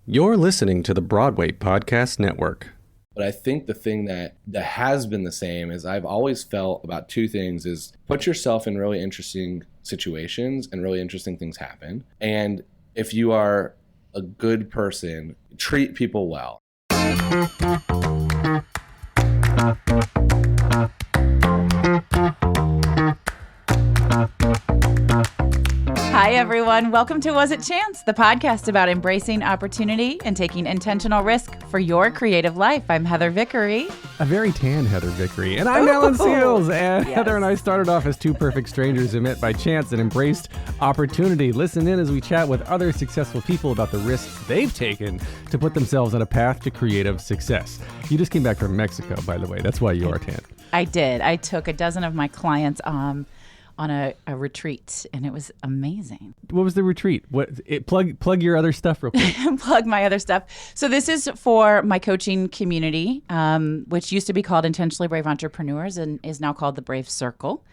You're listening to the Broadway Podcast Network. But I think the thing that has been the same is I've always felt about two things is put yourself in really interesting situations and really interesting things happen. And if you are a good person, treat people well. Hi, everyone. Welcome to Was It Chance, the podcast about embracing opportunity and taking intentional risk for your creative life. I'm Heather Vickery. A very tan Heather Vickery. And I'm Alan Seals. And Yes. Heather and I started off as two perfect strangers who met by chance and embraced opportunity. Listen in as we chat with other successful people about the risks they've taken to put themselves on a path to creative success. You just came back from Mexico, by the way. That's why you are tan. I did. I took a dozen of my clients on a retreat, and it was amazing. What was the retreat? Plug your other stuff real quick. Plug my other stuff. So this is for my coaching community, which used to be called Intentionally Brave Entrepreneurs and is now called the Brave Circle.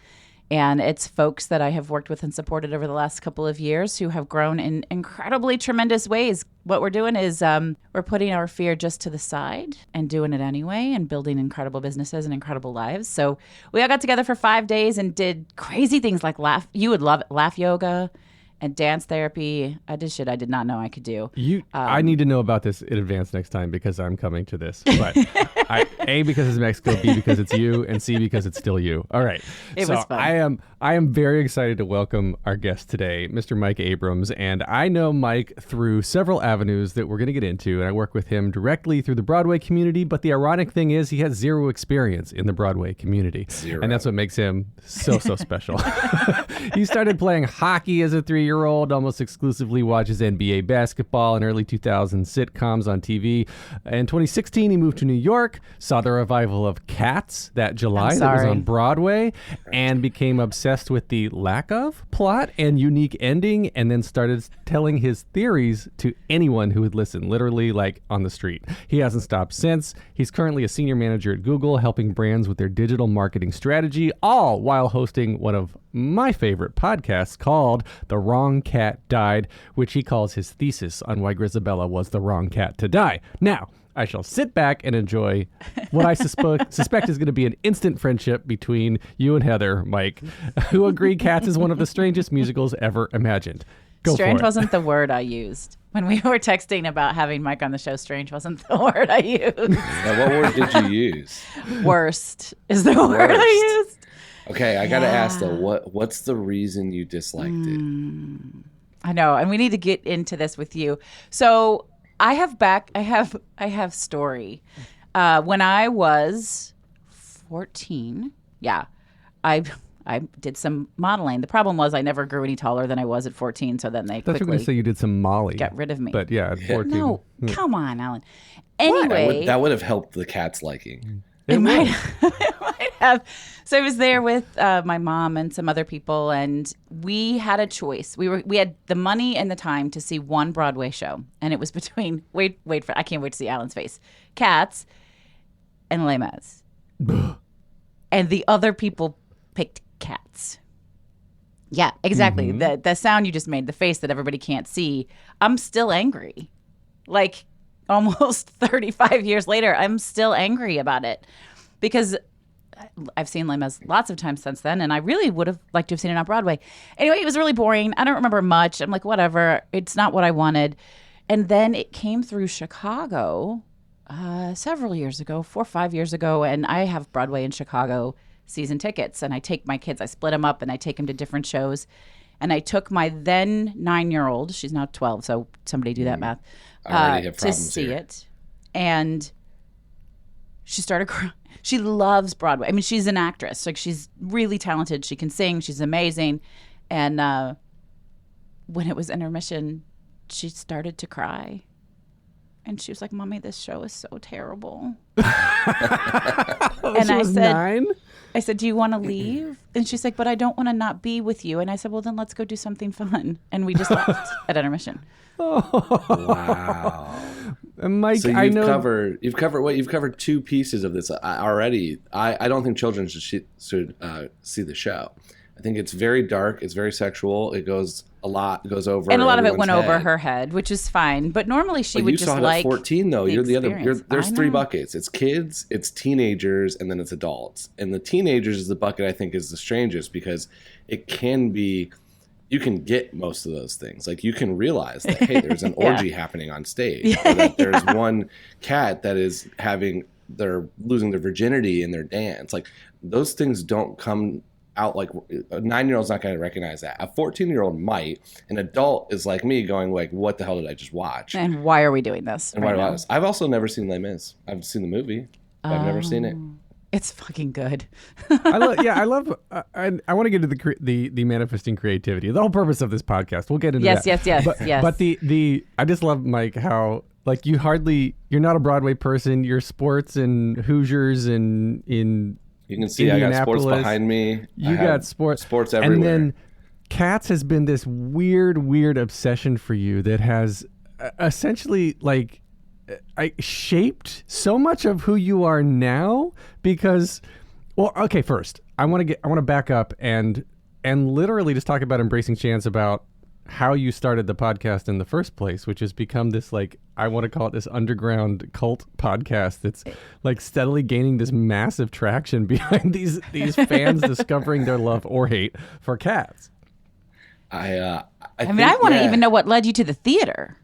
And it's folks that I have worked with and supported over the last couple of years who have grown in incredibly tremendous ways. What we're doing is we're putting our fear just to the side and doing it anyway and building incredible businesses and incredible lives. So we all got together for 5 days and did crazy things like laugh yoga and dance therapy. I did shit I did not know I could do. I need to know about this in advance next time because I'm coming to this. But A, because it's Mexico, B, because it's you, and C, because it's still you. All right. It was fun. I am very excited to welcome our guest today, Mr. Mike Abrams. And I know Mike through several avenues that we're going to get into. And I work with him directly through the Broadway community. But the ironic thing is he has zero experience in the Broadway community. Zero. And that's what makes him so special. He started playing hockey as a 3-year-old, almost exclusively watches NBA basketball and early 2000s sitcoms on TV. In 2016, he moved to New York, saw the revival of Cats that July that was on Broadway, and became obsessed with the lack of plot and unique ending, and then started telling his theories to anyone who would listen, literally like on the street. He hasn't stopped since. He's currently a senior manager at Google, helping brands with their digital marketing strategy, all while hosting one of my favorite podcasts called The Wrong Cat Died, which he calls his thesis on why Grizabella was the wrong cat to die. Now, I shall sit back and enjoy what I suspect is going to be an instant friendship between you and Heather, Mike, who agree Cats is one of the strangest musicals ever imagined. Go Strange for it. wasn't the word I used. When we were texting about having Mike on the show, strange wasn't the word I used. Now, what word did you use? Worst is the word I used. Okay, I got to ask though, what's the reason you disliked it? I know, and we need to get into this with you. So I have story. When I was 14, I did some modeling. The problem was I never grew any taller than I was at 14, so then they I thought you were quickly going to say you did some Molly. got rid of me. But yeah, at 14. No, come on, Alan. Anyway. That would have helped the cat's liking. It might have. So I was there with my mom and some other people, and we had a choice. We had the money and the time to see one Broadway show, and it was between I can't wait to see Alan's face, Cats and Les Mis. And the other people picked Cats. Yeah, exactly. Mm-hmm. The sound you just made, the face that everybody can't see. I'm still angry. Like, almost 35 years later, I'm still angry about it because I've seen Les Mis lots of times since then, and I really would have liked to have seen it on Broadway. Anyway, it was really boring. I don't remember much. I'm like, whatever. It's not what I wanted. And then it came through Chicago several years ago, 4 or 5 years ago, and I have Broadway in Chicago season tickets, and I take my kids, I split them up, and I take them to different shows. And I took my then 9-year-old, she's now 12, so somebody do that math, to see it. And she started crying. She loves Broadway. I mean, she's an actress. Like, she's really talented. She can sing. She's amazing. And when it was intermission, she started to cry. And she was like, Mommy, this show is so terrible. She I was said, 9? I said, do you want to leave? And she's like, but I don't want to not be with you. And I said, well, then let's go do something fun. And we just left at intermission. Wow. Mike, so I know you've covered 2 pieces of this already. I don't think children should see the show. I think it's very dark. It's very sexual. It goes a lot goes over, and a lot of it went everyone's over head. her head, which is fine. But normally she would You just saw it like at 14 though. the You're the other. experience. There's I 3 know. buckets. It's kids, it's teenagers, and then it's adults. And the teenagers is the bucket I think is the strangest because it can be. You can get most of those things. Like you can realize that hey, there's an Yeah. orgy happening on stage, or that there's one cat that is they're losing their virginity in their dance. Like those things don't come out. Like a 9-year-old's not going to recognize that. A 14-year-old might. An adult is like me going like, what the hell did I just watch? And why are we doing this? And right why do I now? do this? I've also never seen Les Mis. I've seen the movie, but I've never seen it. It's fucking good. I love. I want to get into the manifesting creativity. The whole purpose of this podcast. We'll get into Yes, that. yes. But the I just love, Mike, how like you're not a Broadway person. You're sports and Hoosiers and in. You can see I got sports Indianapolis. behind me. You got sports everywhere. And then Cats has been this weird obsession for you that has essentially like shaped so much of who you are now because, well, okay, first I want to back up and literally just talk about Embracing Chance, about how you started the podcast in the first place, which has become this, like, I want to call it this underground cult podcast that's like steadily gaining this massive traction behind these fans discovering their love or hate for Cats. I want to even know what led you to the theater.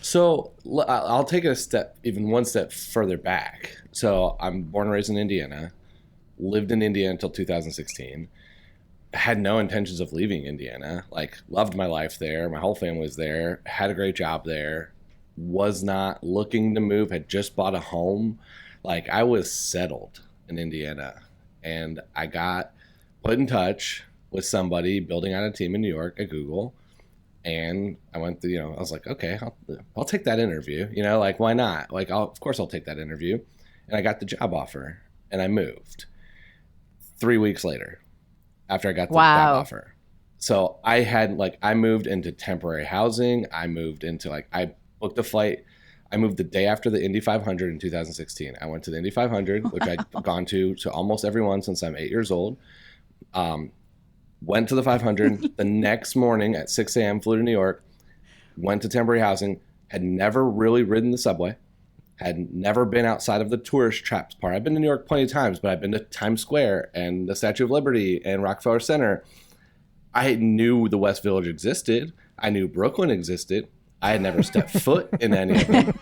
So I'll take it one step further back. So I'm born and raised in Indiana, lived in Indiana until 2016. Had no intentions of leaving Indiana. Like, loved my life there. My whole family was there. Had a great job there. Was not looking to move. Had just bought a home. Like, I was settled in Indiana. And I got put in touch with somebody building out a team in New York at Google. And I went through, I was like, okay, I'll take that interview. Like, why not? Like, of course I'll take that interview. And I got the job offer. And I moved 3 weeks later. After I got the job offer. So I moved into temporary housing. I moved into I booked a flight. I moved the day after the Indy 500 in 2016. I went to the Indy 500, which I'd gone to almost every one since I'm 8 years old. Went to the 500. The next morning at 6 a.m. flew to New York. Went to temporary housing. Had never really ridden the subway. Had never been outside of the tourist traps part. I've been to New York plenty of times, but I've been to Times Square and the Statue of Liberty and Rockefeller Center. I knew the West Village existed. I knew Brooklyn existed. I had never stepped foot in any of them.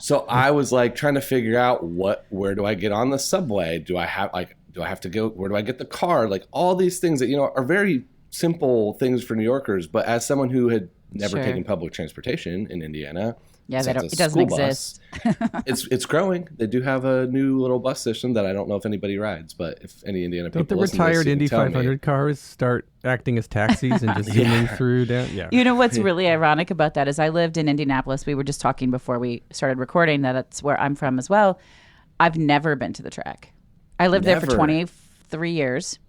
So I was like trying to figure out where do I get on the subway? Do I have to go? Where do I get the car? Like all these things that, are very simple things for New Yorkers. But as someone who had never taken public transportation in Indiana, yeah, it doesn't exist. It's growing. They do have a new little bus system that I don't know if anybody rides, but if any Indiana people Don't the listen to retired this, Indy tell me. 500 cars start acting as taxis and just zooming through down? Yeah. You know what's really ironic about that is I lived in Indianapolis. We were just talking before we started recording that's where I'm from as well. I've never been to the track. I lived there for 23 years,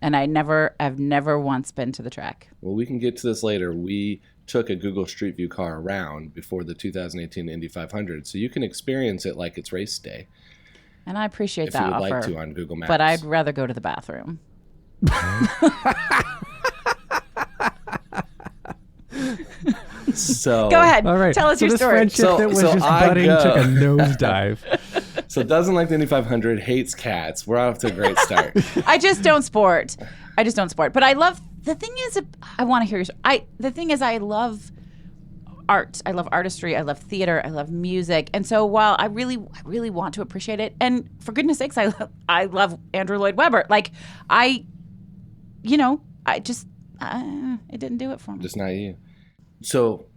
and I've never once been to the track. Well, we can get to this later. We took a Google Street View car around before the 2018 Indy 500, so you can experience it like it's race day. And I appreciate if that you would offer, like to on Google Maps. but I'd rather go to the bathroom. So go ahead. All right. Tell us so your this story. friendship that was just budding took a nosedive. So doesn't like the Indy 500, hates Cats. We're off to a great start. I just don't sport. But I love, the thing is, I want to hear your story. The thing is, I love art. I love artistry. I love theater. I love music. And so while I really want to appreciate it, and for goodness sakes, I love Andrew Lloyd Webber. Like, it didn't do it for me. Just not you. So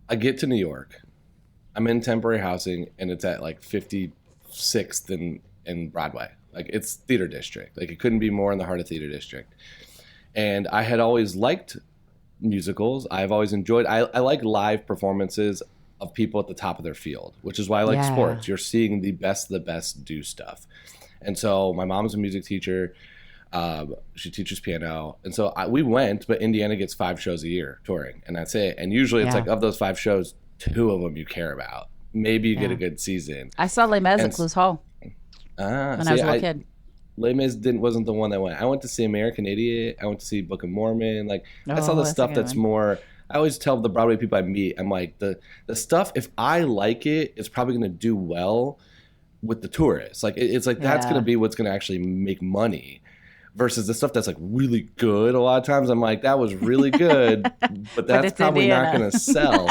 I get to New York. I'm in temporary housing, and it's at like 56th in Broadway. Like, it's theater district. Like, it couldn't be more in the heart of theater district. And I had always liked musicals. I've always enjoyed, I like live performances of people at the top of their field, which is why I like sports. You're seeing the best of the best do stuff. And so my mom's a music teacher. She teaches piano. And so we went, but Indiana gets 5 shows a year touring, and that's it. And usually it's like, of those 5 shows, 2 of them you care about. Maybe you get a good season. I saw Les Mis at Clues Hall when I was a little kid. Les Mis wasn't the one that went. I went to see American Idiot. I went to see Book of Mormon. Like I saw the stuff that's more. I always tell the Broadway people I meet, I'm like the stuff. If I like it, it's probably going to do well with the tourists. Like it's like that's going to be what's going to actually make money. Versus the stuff that's like really good. A lot of times I'm like, that was really good, but that's probably not going to sell.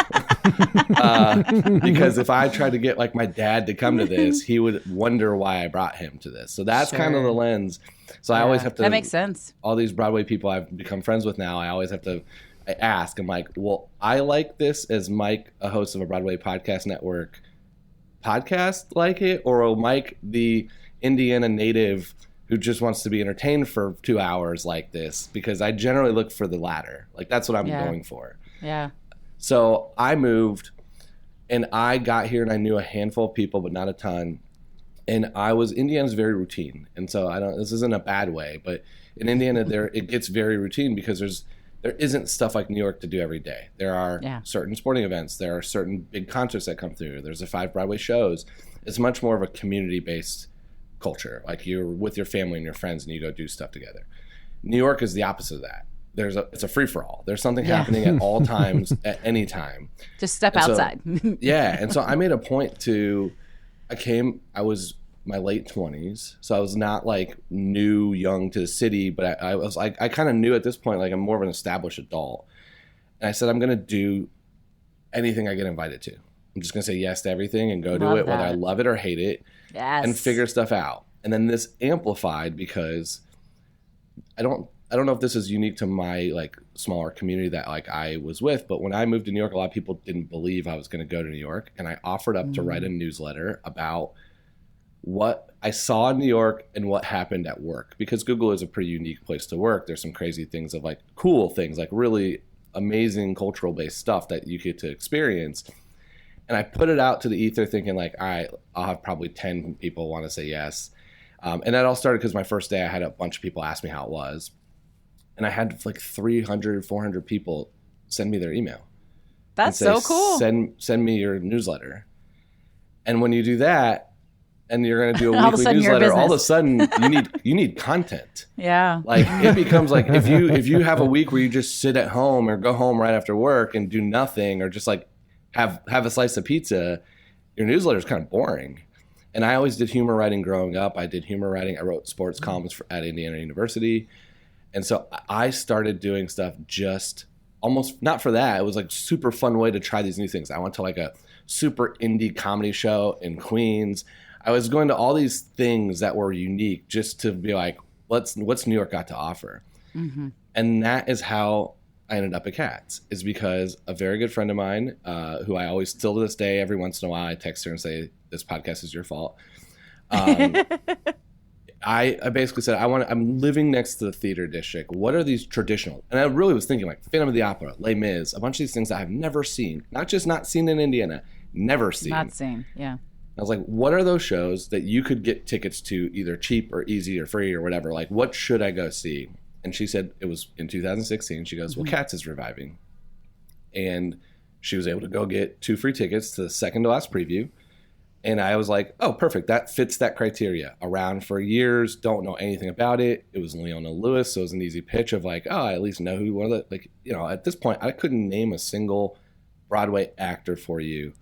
Because if I tried to get like my dad to come to this, he would wonder why I brought him to this. So that's kind of the lens. So I always have to. That makes sense. All these Broadway people I've become friends with now, I always have to ask. I'm like, well, I like this as Mike, a host of a Broadway Podcast Network podcast, like it, or will Mike, the Indiana native who just wants to be entertained for 2 hours like this, because I generally look for the latter. Like that's what I'm going for. Yeah. So I moved and I got here and I knew a handful of people, but not a ton. And Indiana's very routine. And so this isn't a bad way, but in Indiana it gets very routine because there isn't stuff like New York to do every day. There are certain sporting events. There are certain big concerts that come through. There's 5 Broadway shows. It's much more of a community-based culture. Like you're with your family and your friends and you go do stuff together. New York is the opposite of that. It's a free-for-all. There's something happening at all times, at any time. Just step outside. And so I made a point I was my late 20s, so I was not like young to the city, but I was like, I kind of knew at this point, like I'm more of an established adult. And I said, I'm going to do anything I get invited to. I'm just going to say yes to everything and go do it, whether I love it or hate it. Yes. And figure stuff out. And then this amplified because I don't know if this is unique to my like smaller community that like I was with, but when I moved to New York, a lot of people didn't believe I was going to go to New York. And I offered up to write a newsletter about what I saw in New York and what happened at work, because Google is a pretty unique place to work. There's some crazy things of like cool things, like really amazing cultural based stuff that you get to experience. And I put it out to the ether thinking like, all right, I'll have probably 10 people want to say yes. And that all started because my first day I had a bunch of people ask me how it was. And I had like 300, 400 people send me their email. That's so cool. Send me your newsletter. And when you do that, and you're going to do a weekly newsletter, all of a sudden you need content. Yeah. Like it becomes like if you have a week where you just sit at home or go home right after work and do nothing, or just like have a slice of pizza, your newsletter is kind of boring. And I always did humor writing growing up. I did humor writing. I wrote sports columns at Indiana University. And so I started doing stuff just almost not for that. It was like super fun way to try these new things. I went to like a super indie comedy show in Queens. I was going to all these things that were unique just to be like, what's New York got to offer? Mm-hmm. And that is how I ended up at Cats, is because a very good friend of mine, who I always, still to this day, every once in a while, I text her and say, this podcast is your fault. I basically said, I'm living next to the theater district. What are these traditional? And I really was thinking like Phantom of the Opera, Les Mis, a bunch of these things that I've never seen, not seen in Indiana, never seen. Not seen, yeah. I was like, what are those shows that you could get tickets to either cheap or easy or free or whatever? Like, what should I go see? And she said it was in 2016. She goes, well, Cats is reviving. And she was able to go get 2 free tickets to the second to last preview. And I was like, oh, perfect. That fits that criteria. Around for years, don't know anything about it. It was Leona Lewis, so it was an easy pitch of like, oh, I at least know who one of the, like, you know, at this point, I couldn't name a single Broadway actor for you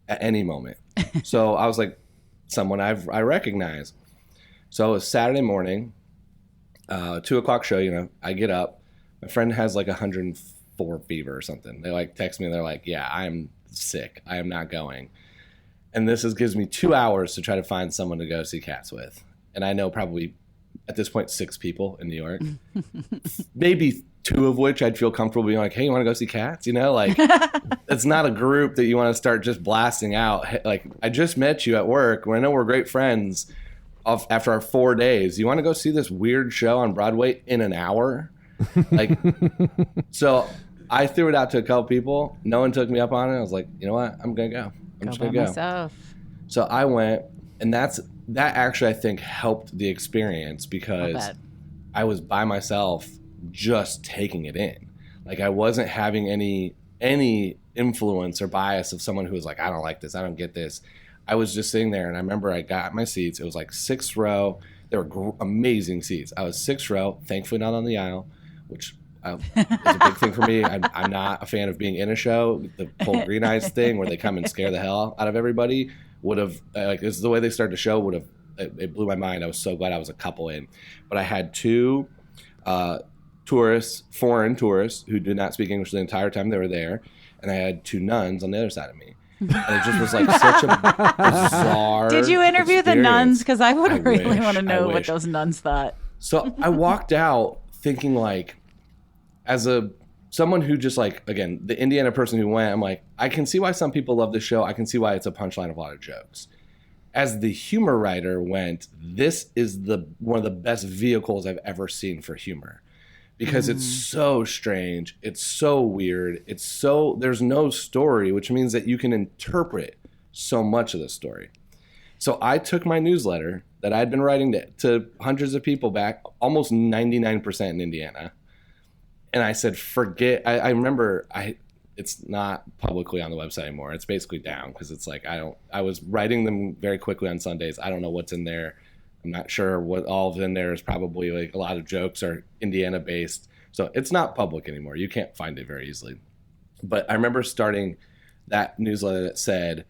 at any moment. So I was like, someone I recognize. So it was Saturday morning, 2:00 show, you know, I get up. My friend has like 104 fever or something. They like text me and they're like, yeah, I'm sick. I am not going. And this gives me 2 hours to try to find someone to go see Cats with. And I know probably at this point 6 people in New York, maybe 2 of which I'd feel comfortable being like, hey, you want to go see Cats? You know, like it's not a group that you want to start just blasting out. Like, I just met you at work. I know we're great friends after our 4 days. You want to go see this weird show on Broadway in an hour? Like, so I threw it out to a couple people. No one took me up on it. I was like, you know what? I'm going to go. I'm just going to go. Myself. So I went, and that actually, I think, helped the experience because I was by myself just taking it in. Like, I wasn't having any influence or bias of someone who was like, I don't like this, I don't get this. I was just sitting there, and I remember I got my seats. It was like 6th row. They were amazing seats. I was 6th row, thankfully not on the aisle, which is a big thing for me. I'm not a fan of being in a show. The whole Green Eyes thing where they come and scare the hell out of everybody would have, like, this is the way they started the show, would have, it blew my mind. I was so glad I was a couple in. But I had 2 tourists, foreign tourists, who did not speak English the entire time they were there. And I had 2 nuns on the other side of me. And it just was like such a bizarre Did you interview experience. the nuns? Because I would really want to I know what wish. those nuns thought. So I walked out thinking, like, as someone who just, like, again, the Indiana person who went, I'm like, I can see why some people love this show. I can see why it's a punchline of a lot of jokes. As the humor writer went, this is one of the best vehicles I've ever seen for humor. Because it's so strange, it's so weird, there's no story, which means that you can interpret so much of the story. So I took my newsletter that I'd been writing to hundreds of people back, almost 99% in Indiana, and I said, I remember it's not publicly on the website anymore. It's basically down because it's like, I was writing them very quickly on Sundays. I don't know what's in there. I'm not sure what all of in there is. Probably like a lot of jokes are Indiana based. So it's not public anymore. You can't find it very easily. But I remember starting that newsletter that said,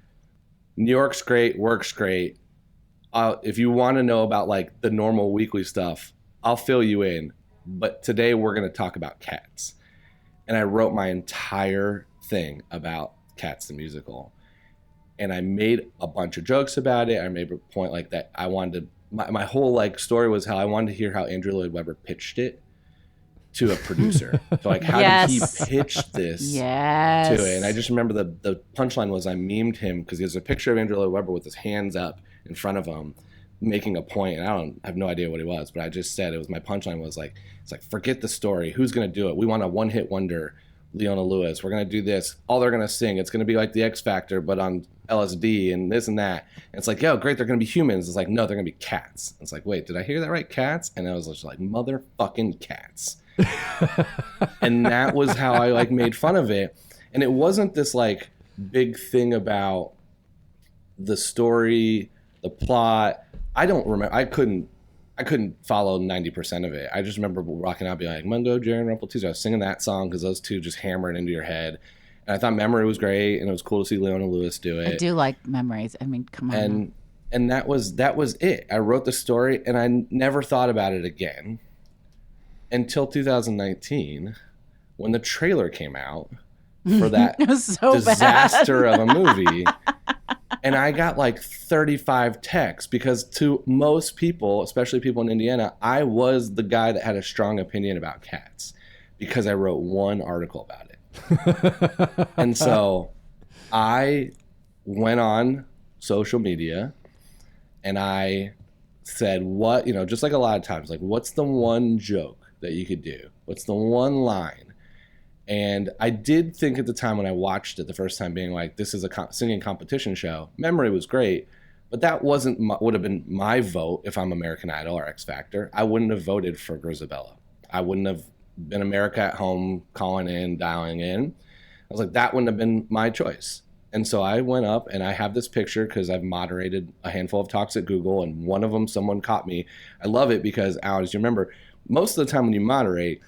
New York's great, work's great. If you want to know about like the normal weekly stuff, I'll fill you in. But today we're going to talk about Cats. And I wrote my entire thing about Cats the musical. And I made a bunch of jokes about it. I made a point like that. I wanted to, my whole like story was how I wanted to hear how Andrew Lloyd Webber pitched it to a producer. So like, how did he pitch this to it? And I just remember the punchline was I memed him because there's a picture of Andrew Lloyd Webber with his hands up in front of him, making a point. And I have no idea what he was, but I just said my punchline was like, it's like, forget the story. Who's going to do it? We want a one-hit wonder, Leona Lewis. We're going to do this. All they're going to sing. It's going to be like the X Factor, but on LSD and this and that. And it's like, yo, great, they're going to be humans. It's like, no, they're going to be cats. It's like, wait, did I hear that right? Cats? And I was just like, motherfucking cats. And that was how I like made fun of it. And it wasn't this like big thing about the story, the plot. I don't remember. I couldn't follow 90% of it. I just remember rocking out, being like, Mungo, Jerry, and Rumple Teaser. I was singing that song because those two just hammer it into your head. And I thought Memory was great, and it was cool to see Leona Lewis do it. I do like Memories. I mean, come on. And that was it. I wrote the story, and I never thought about it again until 2019, when the trailer came out for that It was so disaster bad. of a movie. And I got like 35 texts because to most people, especially people in Indiana, I was the guy that had a strong opinion about Cats because I wrote one article about it. And so I went on social media and I said, what, just like a lot of times, like, what's the one joke that you could do? What's the one line? And I did think at the time when I watched it the first time, being like, this is a singing competition show. Memory was great, but that would have been my vote if I'm American Idol or X Factor. I wouldn't have voted for Grizabella. I wouldn't have been America at Home, calling in, dialing in. I was like, that wouldn't have been my choice. And so I went up and I have this picture because I've moderated a handful of talks at Google, and one of them, someone caught me. I love it because, Alan, as you remember, most of the time when you moderate,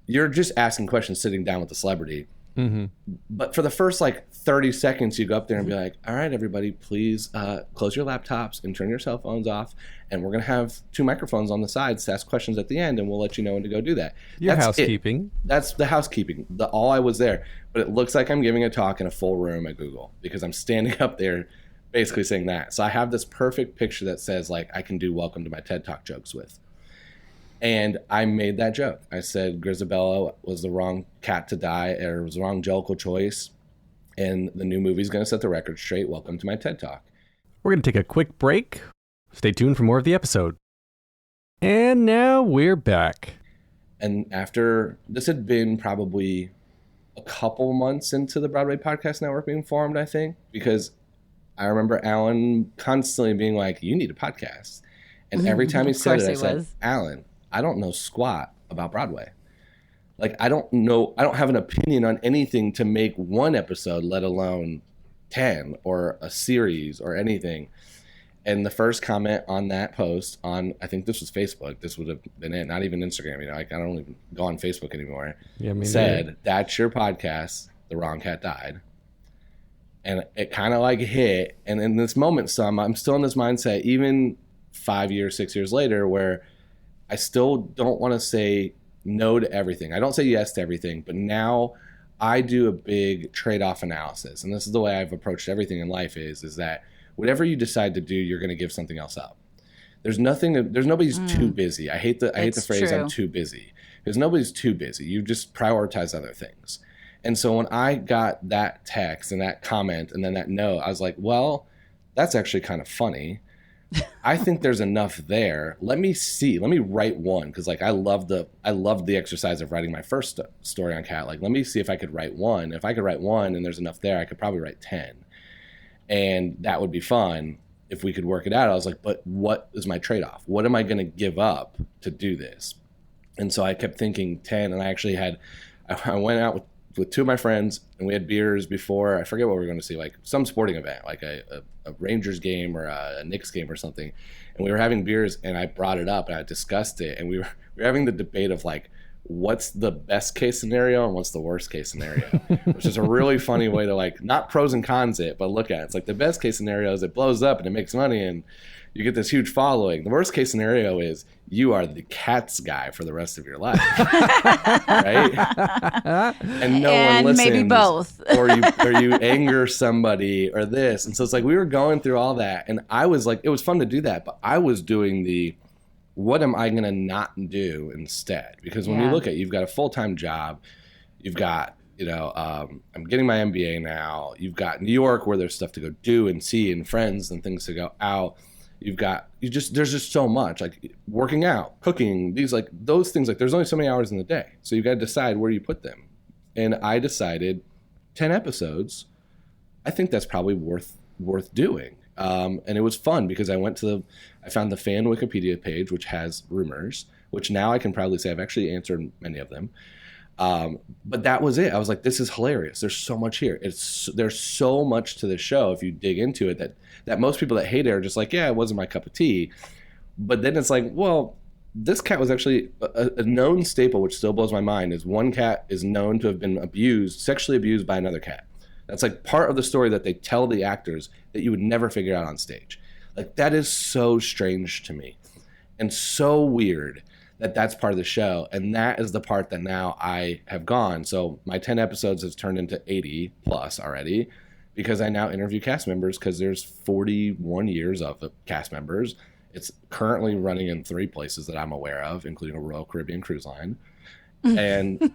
you're just asking questions sitting down with the celebrity. Mm-hmm. But for the first like 30 seconds, you go up there and be like, all right, everybody, please close your laptops and turn your cell phones off. And we're going to have 2 microphones on the sides to ask questions at the end, and we'll let you know when to go do that. That's housekeeping. That's the housekeeping. All I was there. But it looks like I'm giving a talk in a full room at Google because I'm standing up there basically saying that. So I have this perfect picture that says, like, I can do welcome to my TED Talk jokes with. And I made that joke. I said Grizabella was the wrong cat to die, or was the wrong Jellicle choice, and the new movie's going to set the record straight. Welcome to my TED Talk. We're going to take a quick break. Stay tuned for more of the episode. And now we're back. And after this had been probably a couple months into the Broadway Podcast Network being formed, I think, because I remember Alan constantly being like, you need a podcast. And every time he said it, I said, Alan, I don't know squat about Broadway. Like, I don't have an opinion on anything to make one episode, let alone 10 or a series or anything. And the first comment on that post on, I think this was Facebook, this would have been it, not even Instagram, you know, like I don't even go on Facebook anymore, said, "That's your podcast, the wrong cat died." And it kind of like hit. And in this moment, I'm still in this mindset, even 5 years, 6 years later, where I still don't want to say no to everything. I don't say yes to everything, but now I do a big trade-off analysis. And this is the way I've approached everything in life is that whatever you decide to do, you're going to give something else up. There's nobody's too busy. I hate the phrase, "I'm too busy," because nobody's too busy. You just prioritize other things. And so when I got that text and that comment and then that note, I was like, well, that's actually kind of funny. I think there's enough there. Let me write one. Cause like I loved the exercise of writing my first story on cat. Like, let me see if I could write one. If I could write one and there's enough there, I could probably write 10. And that would be fun if we could work it out. I was like, but what is my trade-off? What am I going to give up to do this? And so I kept thinking 10, and I went out with two of my friends, and we had beers before. I forget what we were going to see, like some sporting event, like a Rangers game or a Knicks game or something. And we were having beers, and I brought it up, and I discussed it, and we were having the debate of like, what's the best case scenario and what's the worst case scenario, which is a really funny way to like not pros and cons it, but look at it. It's like the best case scenario is it blows up and it makes money and you get this huge following. The worst case scenario is you are the Cats guy for the rest of your life, right? And no one listens. Maybe both. or you anger somebody or this. And so it's like we were going through all that, and I was like, it was fun to do that, but I was doing what am I going to not do instead? Because when you look at it, you've got a full-time job, you've got, I'm getting my MBA now, you've got New York where there's stuff to go do and see and friends and things to go out. There's just so much, like working out, cooking, those things, like there's only so many hours in the day. So you've got to decide where you put them. And I decided 10 episodes, I think that's probably worth doing. And it was fun because I found the fan Wikipedia page, which has rumors, which now I can proudly say I've actually answered many of them. But that was it. I was like, this is hilarious. There's so much here. There's so much to the show if you dig into it that most people that hate it are just like, yeah, it wasn't my cup of tea. But then it's like, well, this cat was actually a known staple, which still blows my mind, is one cat is known to have been sexually abused by another cat. That's like part of the story that they tell the actors that you would never figure out on stage. Like that is so strange to me and so weird that that's part of the show. And that is the part that now I have gone. So my 10 episodes has turned into 80 plus already because I now interview cast members because there's 41 years of cast members. It's currently running in 3 places that I'm aware of, including a Royal Caribbean cruise line. And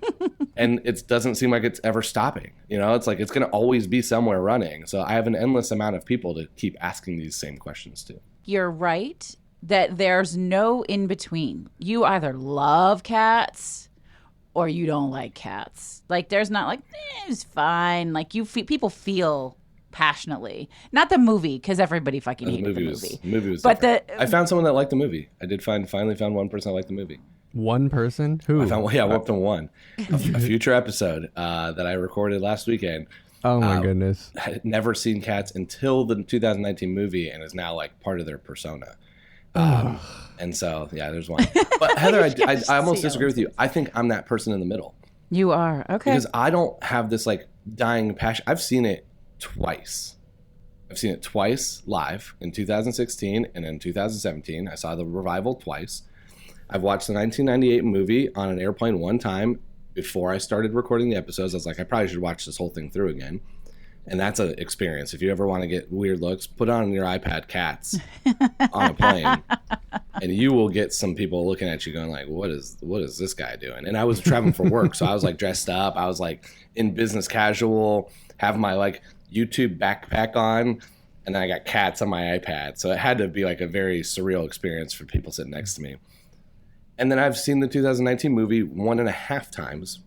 it doesn't seem like it's ever stopping. It's like it's going to always be somewhere running. So I have an endless amount of people to keep asking these same questions to. You're right that there's no in between. You either love cats or you don't like cats. Like there's not like it's fine. Like people feel passionately. Not the movie, because everybody fucking hated the movie. The movie was but different. I found someone that liked the movie. I did finally found one person that liked the movie. One person? Who? I went to one. A future episode that I recorded last weekend. Oh my goodness. I had never seen Cats until the 2019 movie and is now like part of their persona. And so, yeah, there's one. But Heather, I almost disagree with you. I think I'm that person in the middle. You are? Okay. Because I don't have this like dying passion. I've seen it twice. I've seen it twice live in 2016 and in 2017. I saw the revival twice. I've watched the 1998 movie on an airplane one time before I started recording the episodes. I was like, I probably should watch this whole thing through again. And that's an experience. If you ever want to get weird looks, put on your iPad Cats on a plane, and you will get some people looking at you going like, what is this guy doing? And I was traveling for work, so I was like dressed up. I was like in business casual, have my like YouTube backpack on, and then I got Cats on my iPad. So it had to be like a very surreal experience for people sitting next to me. And then I've seen the 2019 movie 1.5 times.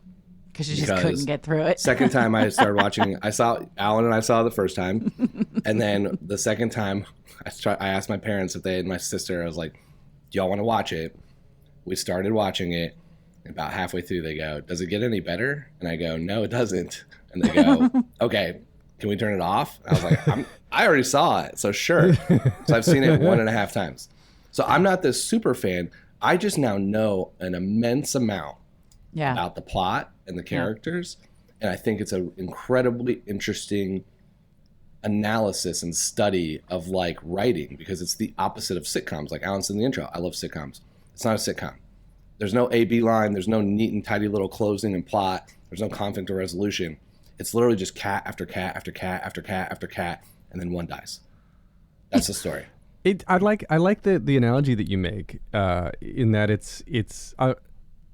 Because you just couldn't get through it. Second time I started watching, Alan and I saw the first time. And then the second time, I asked my parents if they had my sister. I was like, do y'all want to watch it? We started watching it. About halfway through, they go, does it get any better? And I go, no, it doesn't. And they go, okay, can we turn it off? And I was like, I already saw it, so sure. So I've seen it 1.5 times. So I'm not this super fan. I just now know an immense amount about the plot and the characters. And I think it's an incredibly interesting analysis and study of like writing, because it's the opposite of sitcoms. Like Alan said in the intro, I love sitcoms. It's not a sitcom. There's no A-B line. There's no neat and tidy little closing and plot. There's no conflict or resolution. It's literally just cat after cat after cat after cat after cat, and then one dies. That's the story. I like the analogy that you make in that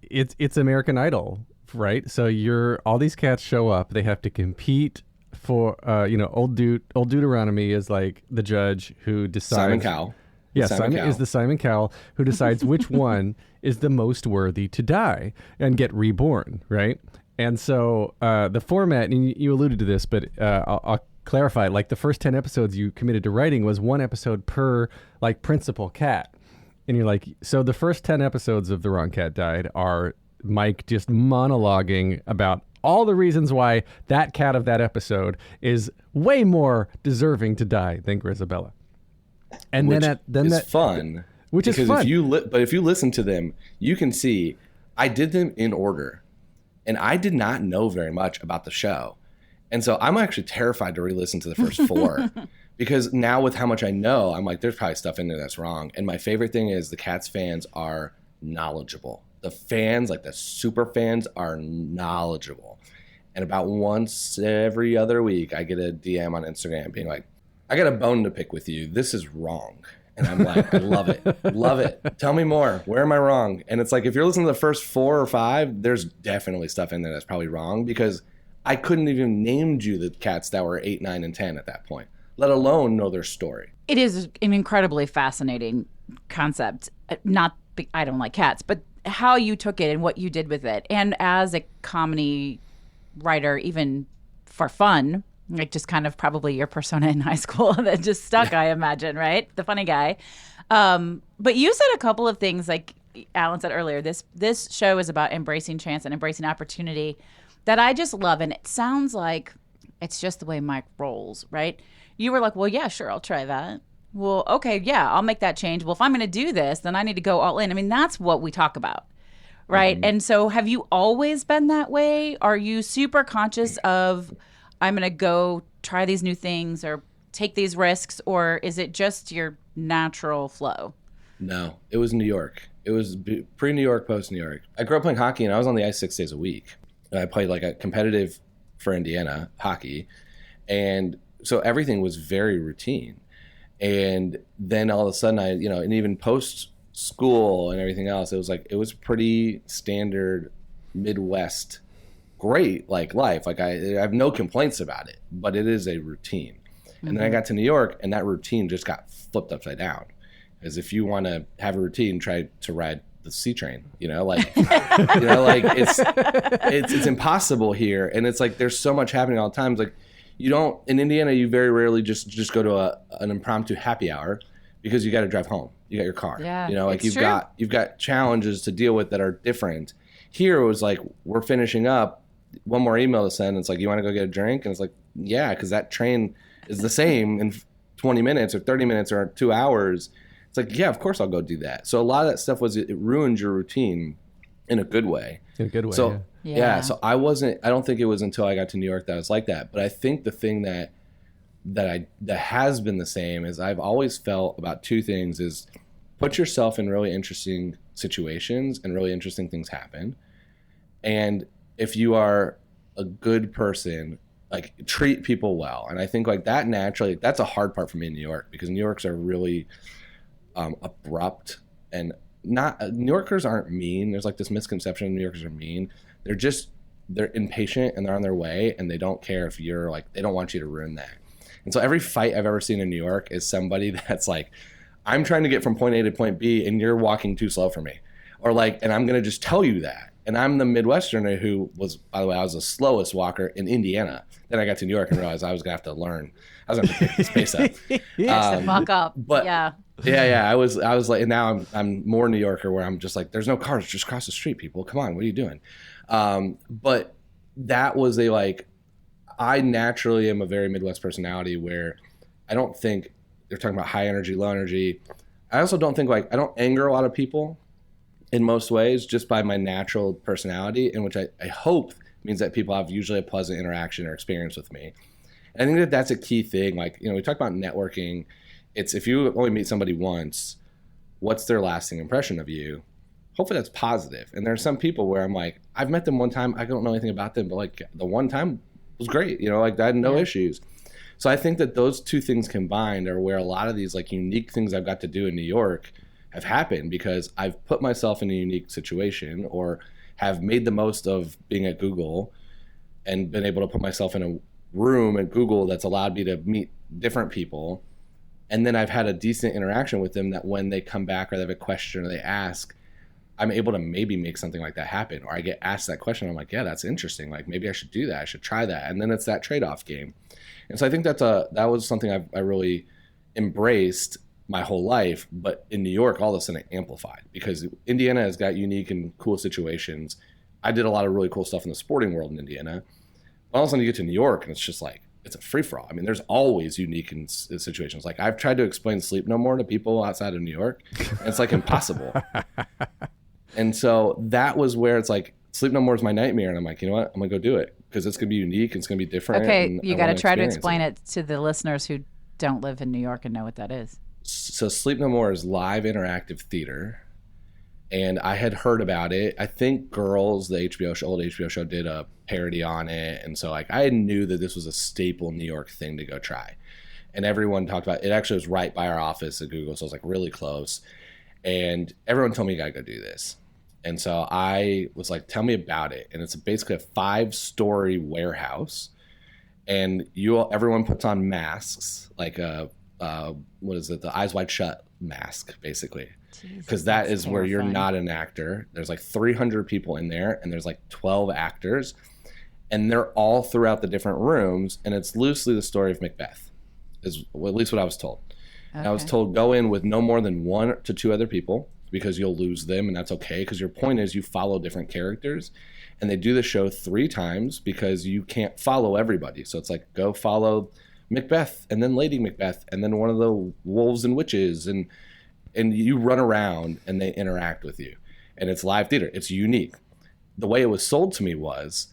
it's American Idol, right? So all these cats show up. They have to compete for old Deuteronomy is like the judge who decides. Simon Cowell. Yeah, Simon is the Simon Cowell who decides which one is the most worthy to die and get reborn, right? And so the format, and you alluded to this, but I'll clarify. Like the first 10 episodes you committed to writing was one episode per like principal cat, and you're like, so the first 10 episodes of The Wrong Cat Died are Mike just monologuing about all the reasons why that cat of that episode is way more deserving to die than Grizabella. And which then is fun. Which is fun. But if you listen to them, you can see I did them in order, and I did not know very much about the show, and so I'm actually terrified to re-listen to the first 4 because now with how much I know, I'm like, there's probably stuff in there that's wrong. And my favorite thing is the Cats fans are knowledgeable. The fans, like the super fans, are knowledgeable. And about once every other week, I get a DM on Instagram being like, I got a bone to pick with you. This is wrong. And I'm like, I love it. Love it. Tell me more. Where am I wrong? And it's like, if you're listening to the first 4 or 5, there's definitely stuff in there that's probably wrong, because I couldn't even named you the cats that were 8, 9, and 10 at that point, let alone know their story. It is an incredibly fascinating concept. I don't like cats, but how you took it and what you did with it. And as a comedy writer, even for fun, like just kind of probably your persona in high school that just stuck, I imagine, right? The funny guy. But you said a couple of things, like Alan said earlier, this show is about embracing chance and embracing opportunity that I just love. And it sounds like it's just the way Mike rolls, right? You were like, well, yeah, sure, I'll try that. Well, okay, yeah, I'll make that change. Well, if I'm going to do this, then I need to go all in. I mean, that's what we talk about, right? Mm-hmm. And so have you always been that way? Are you super conscious of, I'm going to go try these new things or take these risks, or is it just your natural flow? No, it was New York. It was pre-New York, post-New York. I grew up playing hockey, and I was on the ice 6 days a week. And I played like a competitive for Indiana hockey. And so everything was very routine. And then all of a sudden, and even post-school and everything else, it was pretty standard Midwest, great like life. Like I have no complaints about it, but it is a routine. Mm-hmm. And then I got to New York, and that routine just got flipped upside down. As if you want to have a routine, try to ride the C train, it's impossible here. And it's like, there's so much happening all the time. It's like, in Indiana, you very rarely just go to an impromptu happy hour, because you got to drive home. You got your car. Yeah, you've got challenges to deal with that are different. Here it was like, we're finishing up, one more email to send. It's like, you want to go get a drink? And it's like, yeah, because that train is the same in 20 minutes or 30 minutes or 2 hours. It's like, yeah, of course I'll go do that. So a lot of that stuff it ruined your routine in a good way. In a good way, so, yeah. So I don't think it was until I got to New York that I was like that. But I think the thing that has been the same is I've always felt about 2 things is put yourself in really interesting situations and really interesting things happen. And if you are a good person, like treat people well. And I think like that naturally, that's a hard part for me in New York, because New Yorkers are really abrupt, and New Yorkers aren't mean. There's like this misconception New Yorkers are mean. They're impatient, and they're on their way, and they don't care if you're like, they don't want you to ruin that. And so every fight I've ever seen in New York is somebody that's like, I'm trying to get from point A to point B, and you're walking too slow for me. Or like, and I'm going to just tell you that. And I'm the Midwesterner who was, by the way, I was the slowest walker in Indiana. Then I got to New York and realized I was going to have to learn. I was going to have to pick this pace up. Mock up. But yeah. I was like, and now I'm more New Yorker, where I'm just like, there's no cars, just cross the street, people. Come on, what are you doing? But that was I naturally am a very Midwest personality, where I don't think they're talking about high energy, low energy. I also don't think I don't anger a lot of people in most ways just by my natural personality, in which I hope means that people have usually a pleasant interaction or experience with me. And I think that that's a key thing. We talk about networking. It's if you only meet somebody once, what's their lasting impression of you? Hopefully that's positive. And there are some people where I'm like, I've met them one time. I don't know anything about them, but the one time was great. I had no issues. So I think that those two things combined are where a lot of these unique things I've got to do in New York have happened, because I've put myself in a unique situation or have made the most of being at Google and been able to put myself in a room at Google that's allowed me to meet different people. And then I've had a decent interaction with them that when they come back or they have a question or they ask, I'm able to maybe make something like that happen. Or I get asked that question. I'm like, yeah, that's interesting. Maybe I should do that. I should try that. And then it's that trade-off game. And so I think that was something I really embraced my whole life. But in New York, all of a sudden it amplified, because Indiana has got unique and cool situations. I did a lot of really cool stuff in the sporting world in Indiana. All of a sudden you get to New York and it's just it's a free-for-all. I mean, there's always unique situations. I've tried to explain Sleep No More to people outside of New York, and it's impossible. And so that was where it's Sleep No More is my nightmare. And I'm like, you know what? I'm going to go do it, because it's going to be unique. It's going to be different. Okay, you got to try to explain it to the listeners who don't live in New York and know what that is. So Sleep No More is live interactive theater. And I had heard about it. I think Girls, the old HBO show, did a parody on it. And so I knew that this was a staple New York thing to go try. And everyone talked about it. It actually was right by our office at Google. So it was really close. And everyone told me you got to go do this. And so I was like, tell me about it. And it's basically a 5-story warehouse. And everyone puts on masks, what is it? The Eyes Wide Shut mask, basically. Because that is terrifying. Where you're not an actor. There's 300 people in there, and there's 12 actors, and they're all throughout the different rooms. And it's loosely the story of Macbeth, is at least what I was told. Okay. I was told go in with no more than 1 to 2 other people, because you'll lose them, and that's okay, because your point is you follow different characters, and they do the show 3 times because you can't follow everybody. So it's go follow Macbeth, and then Lady Macbeth, and then one of the wolves and witches, and you run around and they interact with you. And it's live theater. It's unique. The way it was sold to me was,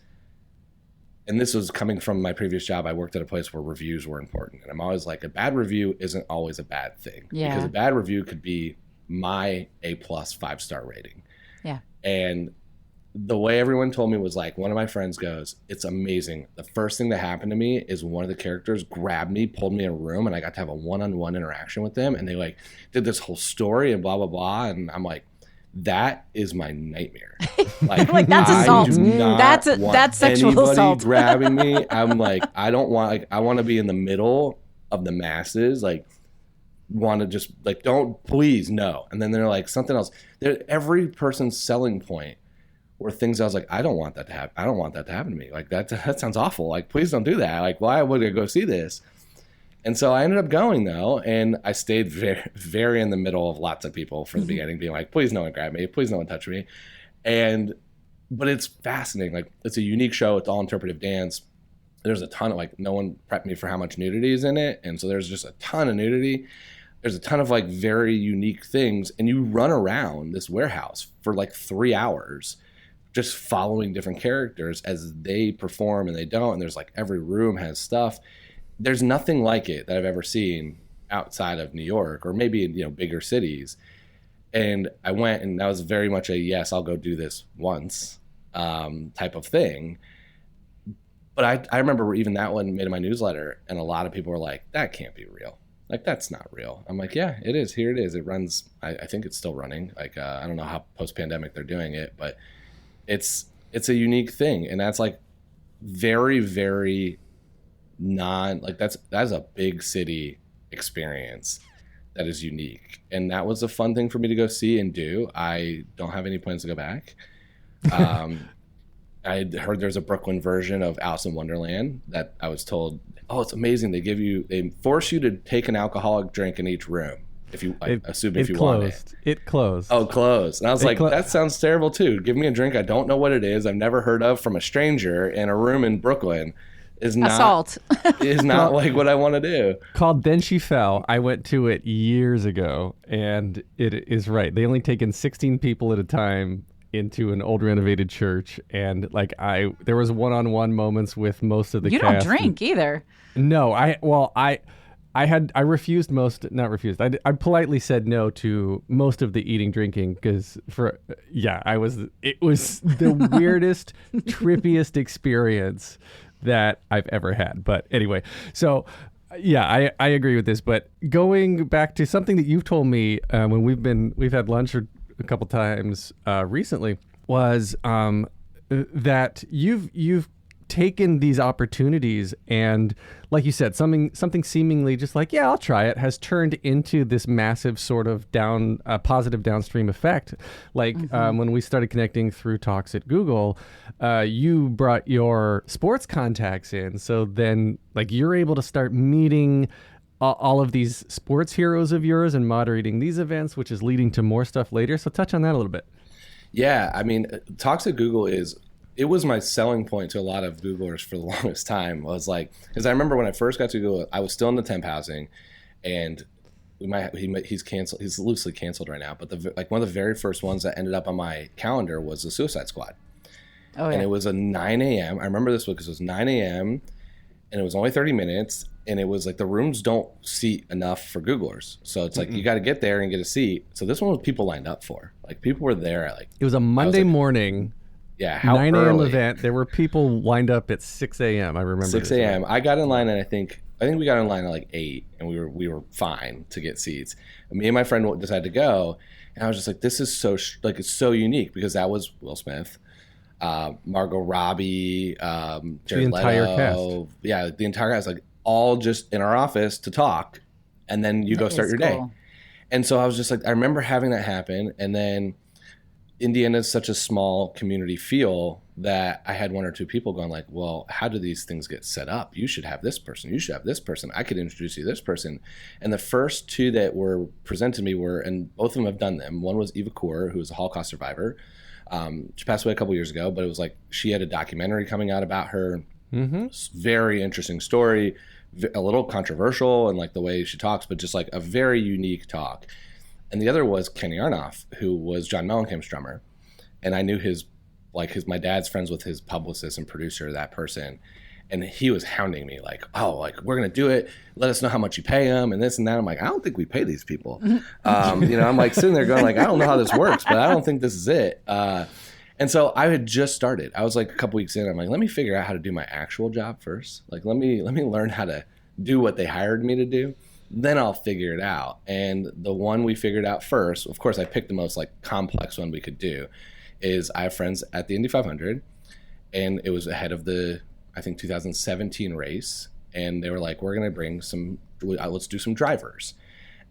and this was coming from my previous job, I worked at a place where reviews were important. And I'm always a bad review isn't always a bad thing. Yeah. Because a bad review could be my A+ 5-star rating. Yeah. And the way everyone told me was one of my friends goes, it's amazing. The first thing that happened to me is one of the characters grabbed me, pulled me in a room, and I got to have a one-on-one interaction with them. And they did this whole story and blah, blah, blah. And I'm like, that is my nightmare. That's assault. That's sexual assault. Grabbing me. I'm I don't want, I want to be in the middle of the masses, want to just don't, please, no. And then they're something else. Every person's selling point were things I was I don't want that to happen. I don't want that to happen to me. That sounds awful. Please don't do that. Why would I go see this? And so I ended up going though, and I stayed very, very in the middle of lots of people from the beginning, being please no one grab me, please no one touch me. But it's fascinating. It's a unique show. It's all interpretive dance. There's a ton of no one prepped me for how much nudity is in it, and so there's just a ton of nudity. There's a ton of very unique things, and you run around this warehouse for 3 hours just following different characters as they perform and they don't. And there's every room has stuff. There's nothing like it that I've ever seen outside of New York, or maybe in bigger cities. And I went, and that was very much a yes, I'll go do this once type of thing. But I remember even that one made in my newsletter, and a lot of people were like, that can't be real. That's not real. I'm like, yeah, it is. Here it is. It runs. I think it's still running. I don't know how post-pandemic they're doing it, but it's a unique thing. And that's very, very that's a big city experience that is unique. And that was a fun thing for me to go see and do. I don't have any plans to go back. I heard there's a Brooklyn version of Alice in Wonderland that I was told, oh, it's amazing. They force you to take an alcoholic drink in each room. If you want it. It closed. Oh, closed. And I was that sounds terrible too. Give me a drink I don't know what it is, I've never heard of, from a stranger in a room in Brooklyn. is not assault. is not like what I want to do. Called Then She Fell. I went to it years ago, and it is right. They only take in 16 people at a time into an old renovated church, and there was one-on-one moments with most of the You cast. don't drink either. No, I refused not refused. I politely said no to most of the eating drinking because it was the weirdest, trippiest experience that I've ever had. But anyway, so yeah, I agree with this. But going back to something that you've told me when we've had lunch a couple times recently was that you've taken these opportunities and, like you said, something seemingly just like, yeah, I'll try it, has turned into this massive sort of positive downstream effect. Like when we started connecting through talks at Google, you brought your sports contacts in. So then like you're able to start meeting all of these sports heroes of yours and moderating these events, which is leading to more stuff later. So touch on that a little bit. Yeah. I mean, talks at Google it was my selling point to a lot of Googlers for the longest time. Was like, because I remember when I first got to Google, I was still in the temp housing, and he's canceled. He's loosely canceled right now. But one of the very first ones that ended up on my calendar was the Suicide Squad. Oh, yeah. And it was a 9 a.m. I remember this because it was 9 a.m. and it was only 30 minutes, and it was like the rooms don't seat enough for Googlers, so it's like you got to get there and get a seat. So this one was people lined up for. Like people were there at like. It was a Monday morning. Yeah, how 9 a.m. early? event. There were people lined up at 6 a.m. I remember 6 a.m. I got in line, and I think we got in line at like 8, and we were fine to get seats. And me and my friend decided to go, and I was just like, this is so it's so unique because that was Will Smith, Margot Robbie, Jared the entire Leto, cast. Yeah, the entire cast, like all just in our office to talk, and then you go start your day. And so I was just like, I remember having that happen, and then. Indiana is such a small community feel that I had one or two people going like, well, how do these things get set up? You should have this person. You should have this person. I could introduce you to this person. And the first two that were presented to me were, and both of them have done them. One was Eva Kaur, who was a Holocaust survivor. She passed away a couple years ago, but it was like she had a documentary coming out about her. Very interesting story, a little controversial in like the way she talks, but just like a very unique talk. And the other was Kenny Aronoff, who was John Mellencamp's drummer. And I knew my dad's friends with his publicist and producer, that person. And he was hounding me like, oh, like, we're going to do it. Let us know how much you pay them and this and that. I'm like, I don't think we pay these people. I'm like sitting there going like, I don't know how this works, but I don't think this is it. And so I had just started. I was like a couple weeks in. I'm like, let me figure out how to do my actual job first. Like, let me learn how to do what they hired me to do. Then I'll figure it out. And the one we figured out first, of course, I picked the most like complex one we could do, is I have friends at the Indy 500, and it was ahead of the, I think, 2017 race. And they were like, we're going to bring let's do some drivers.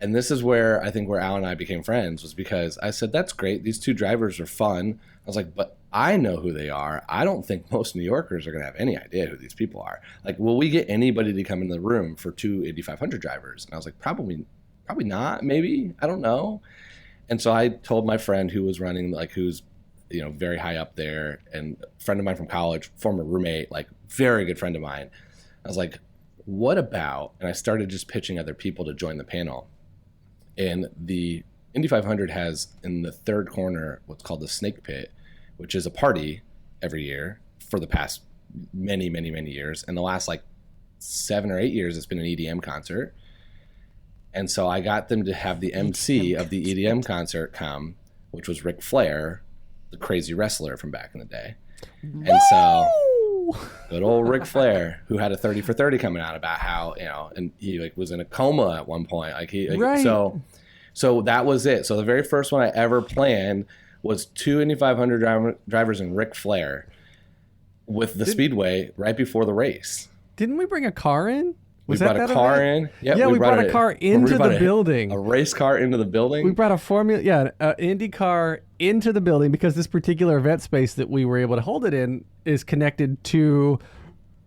And this is where I think where Al and I became friends, was because I said, that's great. These two drivers are fun. I was like, but I know who they are. I don't think most New Yorkers are going to have any idea who these people are. Like, will we get anybody to come in the room for two Indy 500 drivers? And I was like, probably not, maybe. I don't know. And so I told my friend who was running, like, who's, very high up there, and a friend of mine from college, former roommate, like, very good friend of mine. I was like, what about, and I started just pitching other people to join the panel. And the Indy 500 has in the third corner what's called the Snake Pit, which is a party every year for the past many, many, many years. And the last like 7 or 8 years, it's been an EDM concert. And so I got them to have the MC of the EDM concert come, which was Ric Flair, the crazy wrestler from back in the day. And so good old Ric Flair, who had a 30 for 30 coming out about how, and he like was in a coma at one point. Right. So that was it. So the very first one I ever planned was two Indy 500 drivers and Ric Flair with the Speedway right before the race. Didn't we bring a car in? We brought a car in. Yep, yeah, we brought a car into the building. A race car into the building. We brought an Indy car into the building because this particular event space that we were able to hold it in is connected to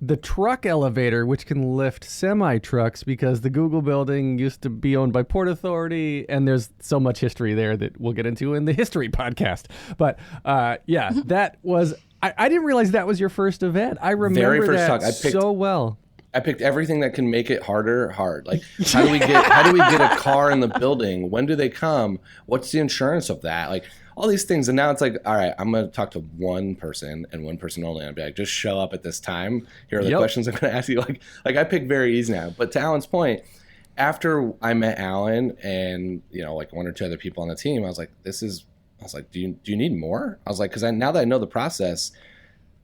the truck elevator, which can lift semi-trucks, because the Google building used to be owned by Port Authority, and there's so much history there that we'll get into in the history podcast. But that was I didn't realize that was your first event. I remember Very first that talk. so well. I picked everything that can make it harder hard. Like, how do we get a car in the building? When do they come? What's the insurance of that? Like, all these things. And now it's like, all right, I'm going to talk to one person and one person only. And I'll be like, just show up at this time. Here are the questions I'm going to ask you. Like I pick very easy now. But to Alan's point, after I met Alan and, like one or two other people on the team, I was like, do you need more? I was like, because now that I know the process,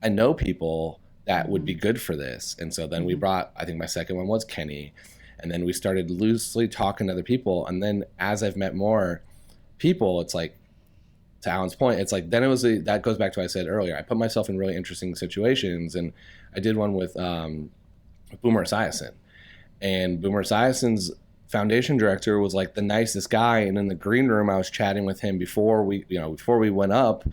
I know people that would be good for this. And so then we brought, I think my second one was Kenny. And then we started loosely talking to other people. And then as I've met more people, it's like, to Alan's point, it's like, then that goes back to what I said earlier. I put myself in really interesting situations. And I did one with Boomer Esiason. And Boomer Esiason's foundation director was like the nicest guy. And in the green room, I was chatting with him before we went up.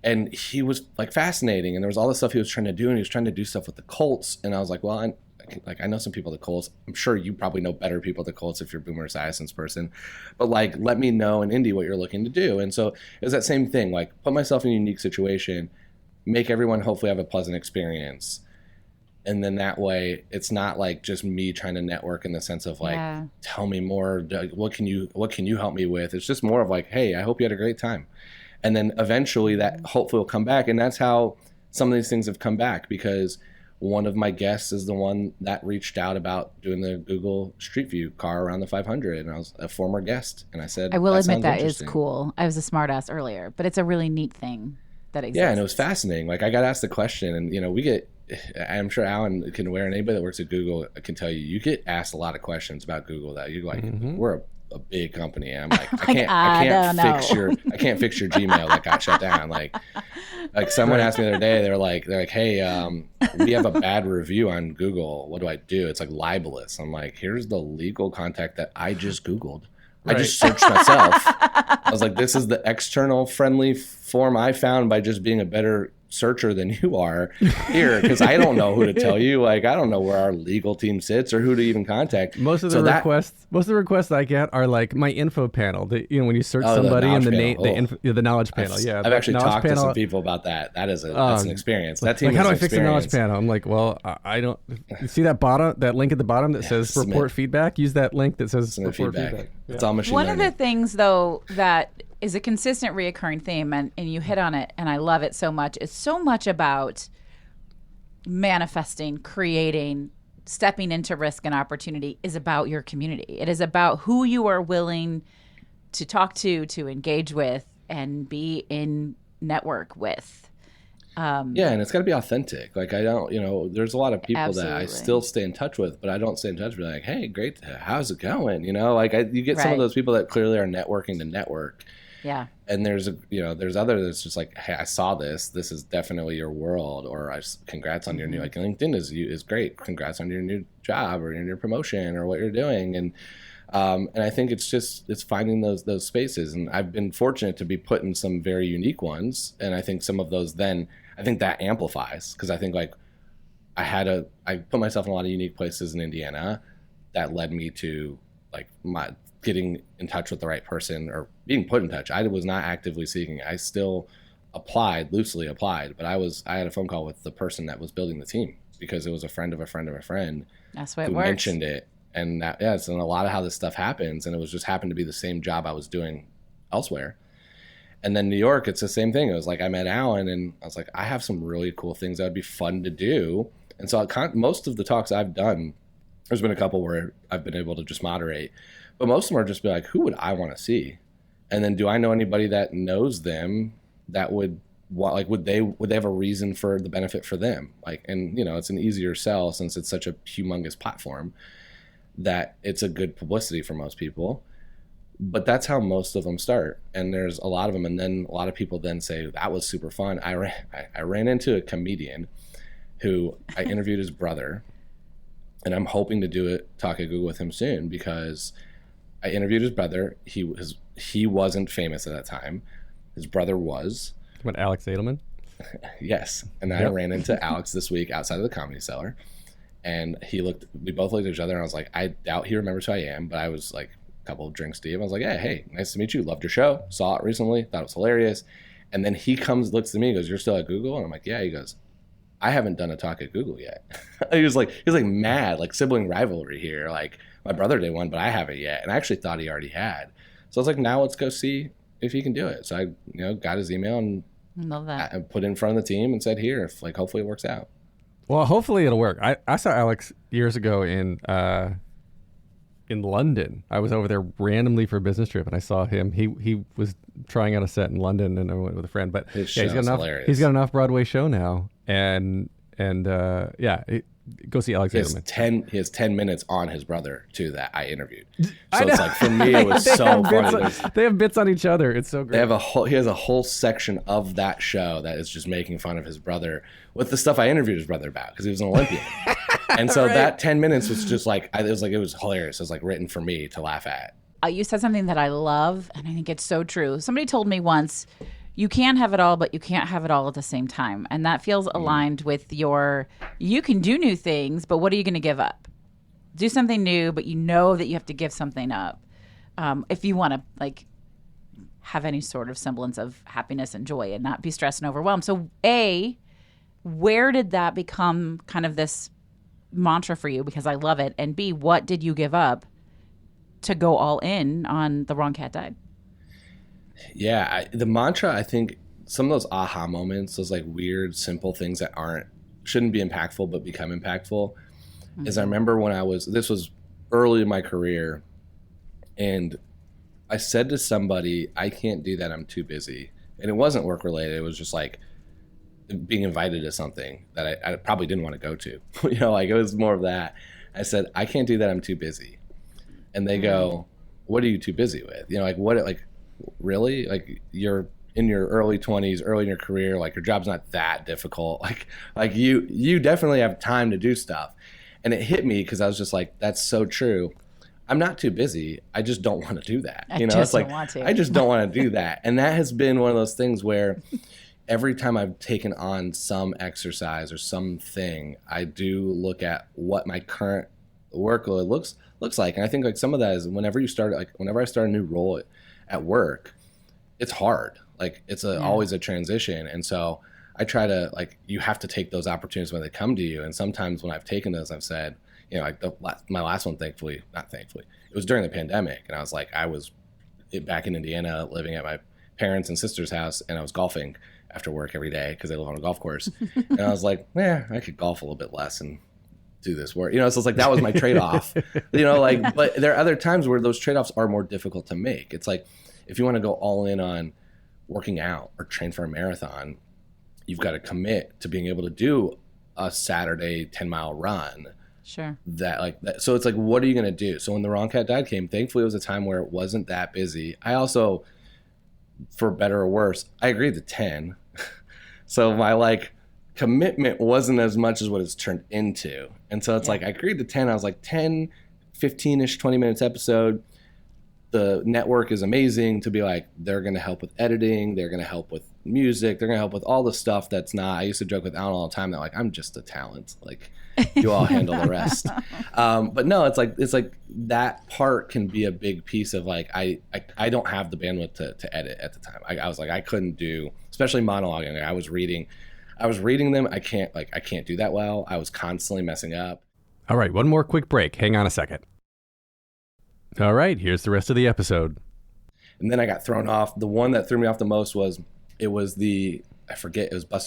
And he was like fascinating, and there was all this stuff he was trying to do, and he was trying to do stuff with the Colts. And I was like, well, I know some people at the Colts. I'm sure you probably know better people at the Colts if you're Boomer Esiason's person. But like, let me know in Indy what you're looking to do. And so it was that same thing, like put myself in a unique situation, make everyone hopefully have a pleasant experience. And then that way, it's not like just me trying to network in the sense of like, tell me more. What can you help me with? It's just more of like, hey, I hope you had a great time. And then eventually that hopefully will come back. And that's how some of these things have come back, because one of my guests is the one that reached out about doing the Google Street View car around the 500. And I was a former guest. And I said, I will admit that is cool. I was a smart ass earlier, but it's a really neat thing that exists. Yeah, and it was fascinating. Like I got asked the question, and we get, I'm sure Alan can wear, and anybody that works at Google can tell you get asked a lot of questions about Google that you're like, we're a big company, and I'm like, I can't fix your Gmail that got shut down. Like someone asked me the other day, they're like, hey, we have a bad review on Google. What do I do? It's like libelous. I'm like, here's the legal contact that I just Googled. Right. I just searched myself. I was like, this is the external friendly form I found by just being a better searcher than you are here, because I don't know who to tell you. Like, I don't know where our legal team sits or who to even contact. Most of the requests I get are like my info panel. When you search somebody and the name, the knowledge panel. I've actually talked to some people about that. That's an experience. That team. Like, how do I fix the knowledge panel? I'm like, well, I don't. You see that link at the bottom that says report feedback? Use that link that says report feedback. It's all machine learning. One of the things, though, that is a consistent reoccurring theme, and you hit on it, and I love it so much. It's so much about manifesting, creating, stepping into risk and opportunity is about your community. It is about who you are willing to talk to engage with, and be in network with. And it's got to be authentic. Like, I don't, there's a lot of people that I still stay in touch with, but I don't stay in touch with like, hey, great, how's it going? You get some of those people that clearly are networking to network. Yeah. And there's other that's just like, hey, I saw this. This is definitely your world. Or congrats on your new, like LinkedIn is great. Congrats on your new job or your new promotion or what you're doing. And I think it's finding those spaces. And I've been fortunate to be put in some very unique ones. And I think some of those I think that amplifies, because I think like I put myself in a lot of unique places in Indiana that led me to like my getting in touch with the right person or being put in touch. I was not actively seeking. I still loosely applied, but I had a phone call with the person that was building the team, because it was a friend of a friend of a friend. That's what who mentioned it. And it's a lot of how this stuff happens. And it was just happened to be the same job I was doing elsewhere. And then New York, it's the same thing. It was like I met Alan, and I was like, I have some really cool things that would be fun to do. And so most of the talks I've done, there's been a couple where I've been able to just moderate, but most of them are just be like, who would I want to see? And then do I know anybody that knows them that would they have a reason for the benefit for them? Like, and it's an easier sell since it's such a humongous platform that it's a good publicity for most people. But that's how most of them start. And there's a lot of them. And then a lot of people then say, that was super fun. I ran into a comedian who I interviewed his brother, and I'm hoping to do it, talk at Google with him soon, because I interviewed his brother. He wasn't famous at that time. His brother was. What, Alex Edelman? Yes. And I ran into Alex this week outside of the Comedy Cellar. And we both looked at each other, and I was like, I doubt he remembers who I am, but I was like, couple of drinks deep. I was like, hey, nice to meet you. Loved your show. Saw it recently. Thought it was hilarious. And then he looks at me and goes, "You're still at Google?" And I'm like, "Yeah." He goes, "I haven't done a talk at Google yet." he was like mad, like sibling rivalry here. Like my brother did one, but I haven't yet. And I actually thought he already had. So I was like, now let's go see if he can do it. So I, got his email and Love that. I put it in front of the team and said, here, if hopefully it works out. Well, hopefully it'll work. I saw Alex years ago in London. I was over there randomly for a business trip, and I saw him. He was trying out a set in London, and I went with a friend. But His he's got enough. hilarious. He's got enough Broadway show now, and go see Alex Edelman. He has 10 minutes on his brother too that I interviewed. So it's like, for me, it was so funny. They have bits on each other. It's so great. He has a whole section of that show that is just making fun of his brother with the stuff I interviewed his brother about because he was an Olympian. And so that 10 minutes was just like, it was hilarious. It was like written for me to laugh at. You said something that I love, and I think it's so true. Somebody told me once, you can have it all, but you can't have it all at the same time. And that feels aligned with you can do new things, but what are you going to give up? Do something new, but you know that you have to give something up. If you want to have any sort of semblance of happiness and joy and not be stressed and overwhelmed. So A, where did that become kind of this mantra for you? Because I love it. And B, what did you give up to go all in on The Wrong Cat Died? Yeah, the mantra, I think some of those aha moments, those like weird, simple things that shouldn't be impactful but become impactful, is I remember when this was early in my career, and I said to somebody, I can't do that, I'm too busy. And it wasn't work related, it was just like being invited to something that I probably didn't want to go to. It was more of that. I said, I can't do that, I'm too busy. And they go, what are you too busy with? Really? Like you're in your early 20s, early in your career, like your job's not that difficult. Like you definitely have time to do stuff. And it hit me because I was just like, that's so true. I'm not too busy. I just don't want to do that. I just don't want to. I just don't want to do that. And that has been one of those things where every time I've taken on some exercise or something, I do look at what my current workload looks like. And I think like some of that is whenever I start a new role at work, it's hard. Like it's always a transition. And so I try to you have to take those opportunities when they come to you. And sometimes when I've taken those, I've said, my last one, not thankfully, it was during the pandemic. And I was back in Indiana living at my parents' and sister's house, and I was golfing after work every day because they live on a golf course. And I was like, I could golf a little bit less and do this work. So it's like that was my trade-off. But there are other times where those trade-offs are more difficult to make. It's like if you want to go all in on working out or train for a marathon, you've got to commit to being able to do a Saturday 10-mile run. Sure. So it's like, what are you going to do? So when The Wrong Cat Died came, thankfully it was a time where it wasn't that busy. I also, for better or worse, I agreed to 10. So my commitment wasn't as much as what it's turned into. And so it's I agreed to 10. I was like 10, 15-ish, 20 minutes episode. The network is amazing to be they're going to help with editing. They're going to help with music. They're going to help with all the stuff that's not. I used to joke with Alan all the time that I'm just a talent. You all handle the rest. But no, it's like that part can be a big piece of I don't have the bandwidth to edit at the time. I was I couldn't do, especially monologuing. I was reading them. I can't do that well. I was constantly messing up. All right, one more quick break. Hang on a second. All right, here's the rest of the episode. And then I got thrown off. The one that threw me off the most was Buster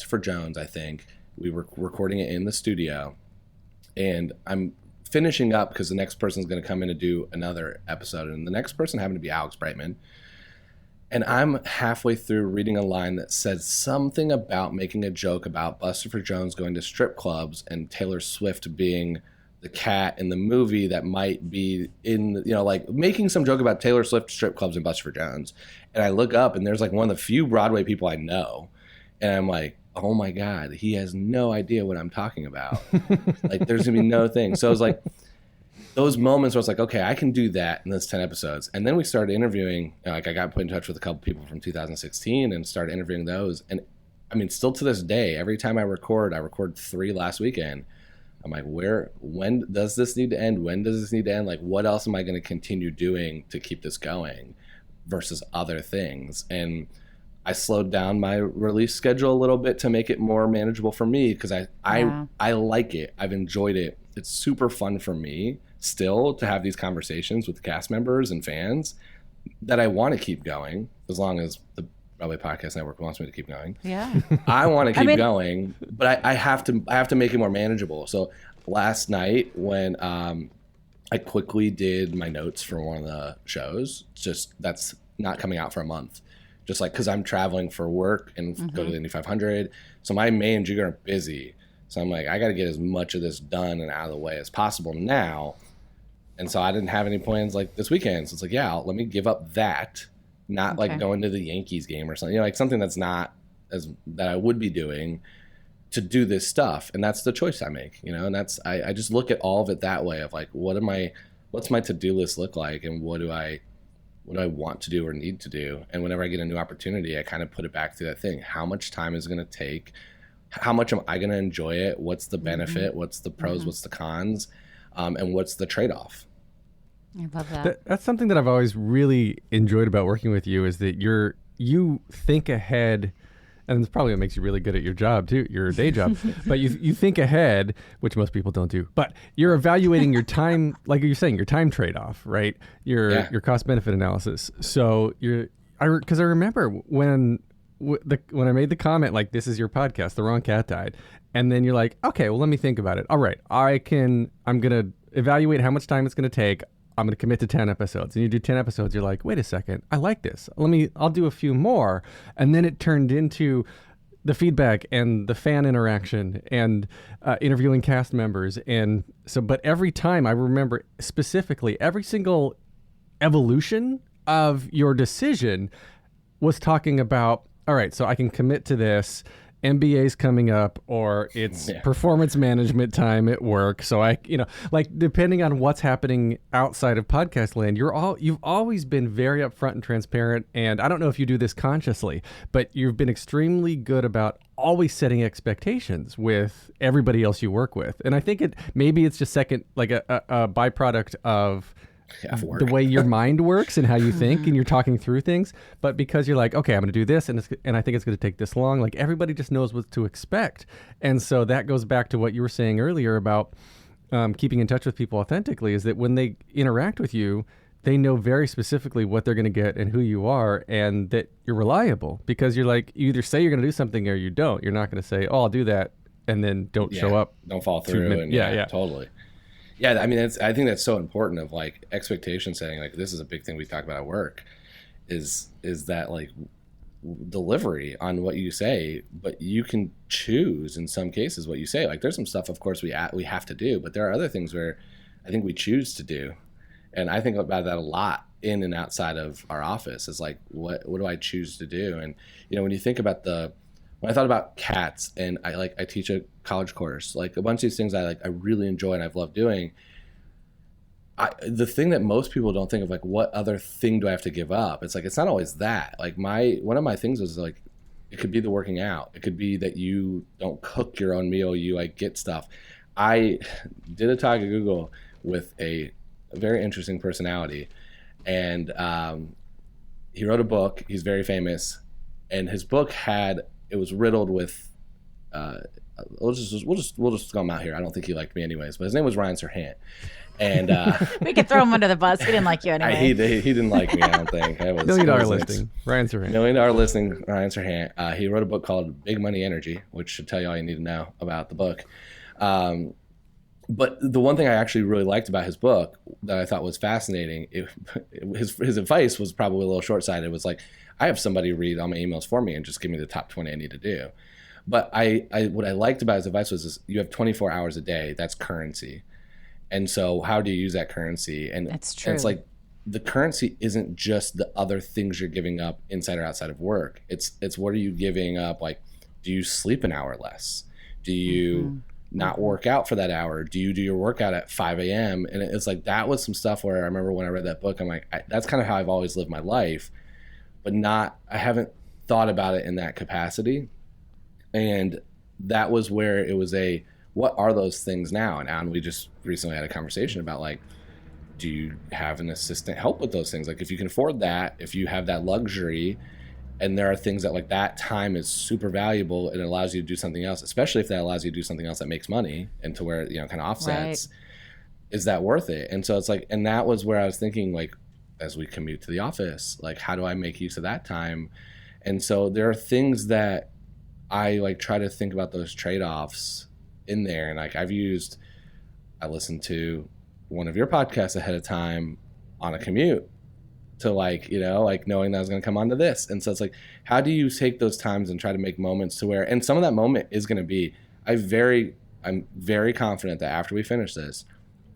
for Jones, I think. We were recording it in the studio. And I'm finishing up because the next person's going to come in to do another episode. And the next person happened to be Alex Brightman. And I'm halfway through reading a line that said something about making a joke about Buster for Jones going to strip clubs and Taylor Swift being the cat in the movie that might be in, making some joke about Taylor Swift strip clubs and Buster for Jones. And I look up and there's one of the few Broadway people I know. And I'm like, oh my God, he has no idea what I'm talking about. There's gonna be no thing. So it was those moments where I was like, okay, I can do that in those 10 episodes. And then we started interviewing, I got put in touch with a couple people from 2016 and started interviewing those. And I mean, still to this day, every time I record 3 last weekend. I'm like, when does this need to end? When does this need to end? What else am I going to continue doing to keep this going versus other things? And I slowed down my release schedule a little bit to make it more manageable for me, because I like it. I've enjoyed it. It's super fun for me still to have these conversations with cast members and fans that I want to keep going, as long as the Broadway Podcast Network wants me to keep going. Yeah. I want to keep going, but I have to make it more manageable. So last night when I quickly did my notes for one of the shows, just that's not coming out for a month. Just like, because I'm traveling for work and go to the Indy 500. So my May and June are busy. So I'm like, I got to get as much of this done and out of the way as possible now. And so I didn't have any plans like this weekend. So it's like, yeah, let me give up that, not like going to the Yankees game or something, you know, like something that's not as that I would be doing to do this stuff. And that's the choice I make, you know, and that's, I just look at all of it that way of like, what's my to-do list look like? And what do I want to do or need to do? And whenever I get a new opportunity, I kind of put it back to that thing. How much time is it going to take? How much am I going to enjoy it? What's the benefit? What's the pros? What's the cons? And what's the trade-off? I love that. That's something that I've always really enjoyed about working with you, is that you think ahead. And it's probably what makes you really good at your job too, your day job. But you think ahead, which most people don't do. But you're evaluating your time, like you're saying, your time trade-off, right? Your cost-benefit analysis. So because I remember when I made the comment, like, this is your podcast, The Wrong Cat Died, and then you're like, okay, well, let me think about it. All right, I'm gonna evaluate how much time it's gonna take. I'm going to commit to 10 episodes. And you do 10 episodes. You're like, wait a second. I like this. I'll do a few more. And then it turned into the feedback and the fan interaction and interviewing cast members. And so, but every time I remember specifically, every single evolution of your decision was talking about, all right, so I can commit to this. MBA's coming up, or it's performance management time at work. So like depending on what's happening outside of podcast land, you've always been very upfront and transparent. And I don't know if you do this consciously, but you've been extremely good about always setting expectations with everybody else you work with. And I think maybe it's just like a byproduct of the way your mind works and how you think, and you're talking through things. But because you're like, okay, I'm going to do this, and I think it's going to take this long, like everybody just knows what to expect. And so that goes back to what you were saying earlier about keeping in touch with people authentically, is that when they interact with you, they know very specifically what they're going to get and who you are, and that you're reliable, because you're like, you either say you're going to do something or you don't. You're not going to say, oh, I'll do that, and then don't show up. Don't fall through. Totally. Yeah, I mean, I think that's so important, of like expectation setting. Like, this is a big thing we talk about at work, is that like delivery on what you say, but you can choose in some cases what you say. Like, there's some stuff, of course, we have to do, but there are other things where I think we choose to do, and I think about that a lot in and outside of our office. Is like, what do I choose to do? And you know, when you think about when I thought about cats, and I teach a college course, like a bunch of these things I really enjoy and I've loved doing. The thing that most people don't think of, like, what other thing do I have to give up? It's like, it's not always that. Like, one of my things was like, it could be the working out. It could be that you don't cook your own meal. You like get stuff. I did a talk at Google with a very interesting personality, and he wrote a book. He's very famous, and his book it was riddled with we'll just throw him out here. I don't think he liked me anyways, but his name was Ryan Serhant. And we could throw him under the bus. He didn't like you anyway. He didn't like me, I don't think. $1 million listing, Ryan Serhant. $1 million listing, Ryan Serhant. He wrote a book called Big Money Energy, which should tell you all you need to know about the book. But the one thing I actually really liked about his book that I thought was fascinating, his advice was probably a little short-sighted. It was like, I have somebody read all my emails for me and just give me the top 20 I need to do. But what I liked about his advice was you have 24 hours a day. That's currency. And so how do you use that currency? And that's true. And it's like, the currency isn't just the other things you're giving up inside or outside of work. It's what are you giving up? Like, do you sleep an hour less? Do you not work out for that hour? Do you do your workout at 5 a.m.? And it's like, that was some stuff where I remember when I read that book, I'm like, that's kind of how I've always lived my life, but I haven't thought about it in that capacity. And that was where it was what are those things now? And we just recently had a conversation about, like, do you have an assistant help with those things? Like, if you can afford that, if you have that luxury, And there are things that like that time is super valuable and it allows you to do something else, especially if that allows you to do something else that makes money and to where, you know, kind of offsets. Right. Is that worth it? And so it's like, and that was where I was thinking, like, as we commute to the office, like, how do I make use of that time? And so there are things that I like try to think about those trade-offs in there. And like I listened to one of your podcasts ahead of time on a commute to like, you know, like knowing that I was going to come onto this. And so it's like, how do you take those times and try to make moments to where, and some of that moment is going to be, I'm very confident that after we finish this,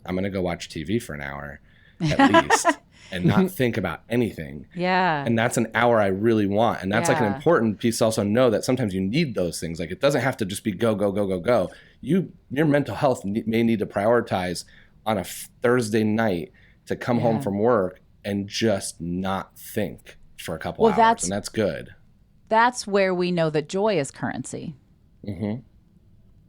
I'm going to go watch TV for an hour at least and not think about anything. Yeah. And that's an hour I really want. And that's like an important piece to also know that sometimes you need those things. Like it doesn't have to just be go, go, go, go, go. Your mental health may need to prioritize on a Thursday night to come home from work and just not think for a couple hours. And that's good. That's where we know that joy is currency. Mm-hmm.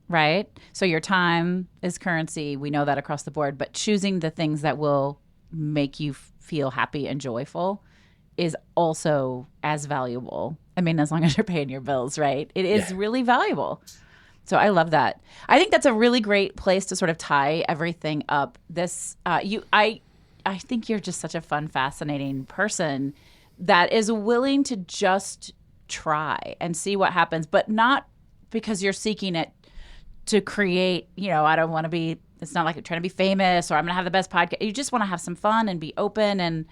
Right? So your time is currency. We know that across the board. But choosing the things that will make you feel happy and joyful is also as valuable. I mean, as long as you're paying your bills, right? It is really valuable. So I love that. I think that's a really great place to sort of tie everything up. I think you're just such a fun, fascinating person that is willing to just try and see what happens, but not because you're seeking it to create, you know, I don't want to be, it's not like you're trying to be famous or I'm going to have the best podcast. You just want to have some fun and be open. And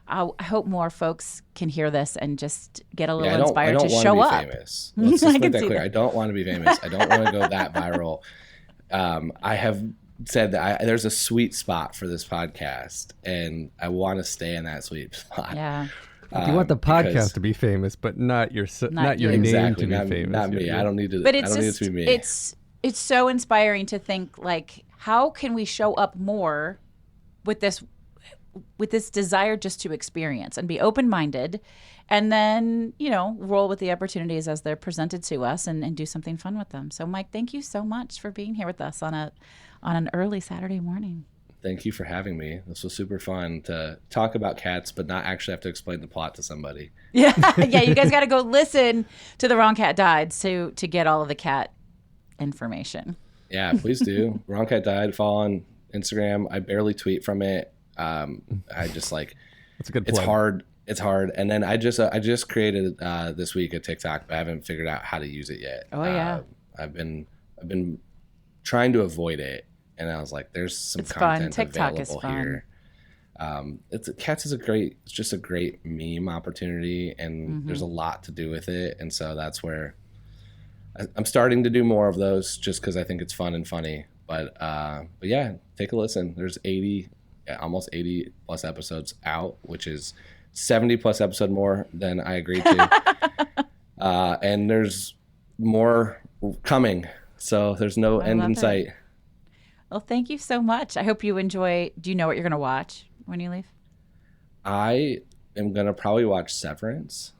I hope more folks can hear this and just get a little inspired to show up. I don't want to be famous. Let's just make that clear. I don't want to be famous. I don't want to go that viral. I have said that there's a sweet spot for this podcast and I want to stay in that sweet spot. Yeah. You want the podcast to be famous, but not your name to be famous. Not me. I don't need to. But it's just, to be me. It's so inspiring to think like, how can we show up more with this desire just to experience and be open-minded, and then, you know, roll with the opportunities as they're presented to us and do something fun with them. So, Mike, thank you so much for being here with us on an early Saturday morning. Thank you for having me. This was super fun to talk about cats, but not actually have to explain the plot to somebody. Yeah, you guys got to go listen to The Wrong Cat Died to get all of the cat information. Yeah, please do. Wrong Cat Died. Follow on Instagram. I barely tweet from it. I just like, it's a good plug. It's hard. And then I just created this week a TikTok, but I haven't figured out how to use it yet. Oh yeah. I've been trying to avoid it. And I was like, there's some content available here. Cats is just a great meme opportunity, and there's a lot to do with it. And so that's where I'm starting to do more of those just because I think it's fun and funny. But yeah, take a listen. There's almost 80 plus episodes out, which is 70 plus episode more than I agreed to. And there's more coming. So there's no end in sight. Well, thank you so much. I hope you enjoy. Do you know what you're going to watch when you leave? I am going to probably watch Severance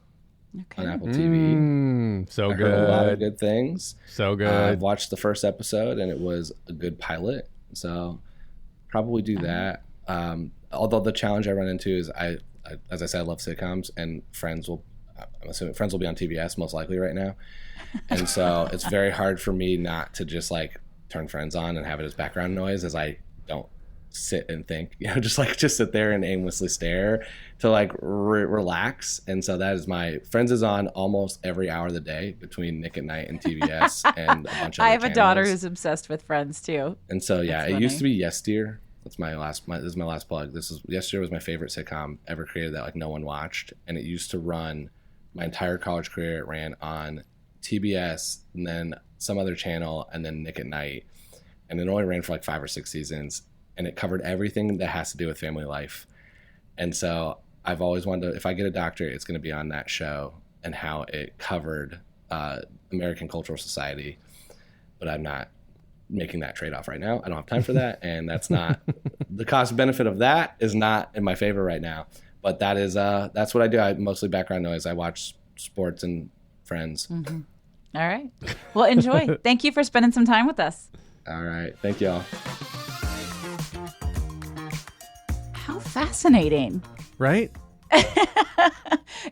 on Apple TV. So I good. heard a lot of good things. So good. I've watched the first episode and it was a good pilot. So probably do that. Although the challenge I run into is as I said, I love sitcoms, and I'm assuming Friends will be on TBS most likely right now. And so it's very hard for me not to just like turn Friends on and have it as background noise, as I don't sit and think, just sit there and aimlessly stare to like relax. And so that is Friends is on almost every hour of the day between Nick at Night and TBS and a bunch of I have channels. A daughter who's obsessed with Friends too. And so yeah, it used to be Yes Dear. That's this is my last plug. Yes Dear was my favorite sitcom ever created that like no one watched, and it used to run my entire college career. It ran on TBS and then some other channel and then Nick at Night, and it only ran for like 5 or 6 seasons, and it covered everything that has to do with family life. And so I've always wanted to, if I get a doctorate, it's going to be on that show and how it covered American cultural society. But I'm not making that trade-off right now. I don't have time for that, and that's not the cost benefit of that is not in my favor right now. But that is that's what I do. I mostly background noise. I watch sports and Friends. Mm-hmm. All right. Well, enjoy. Thank you for spending some time with us. All right. Thank y'all. How fascinating. Right?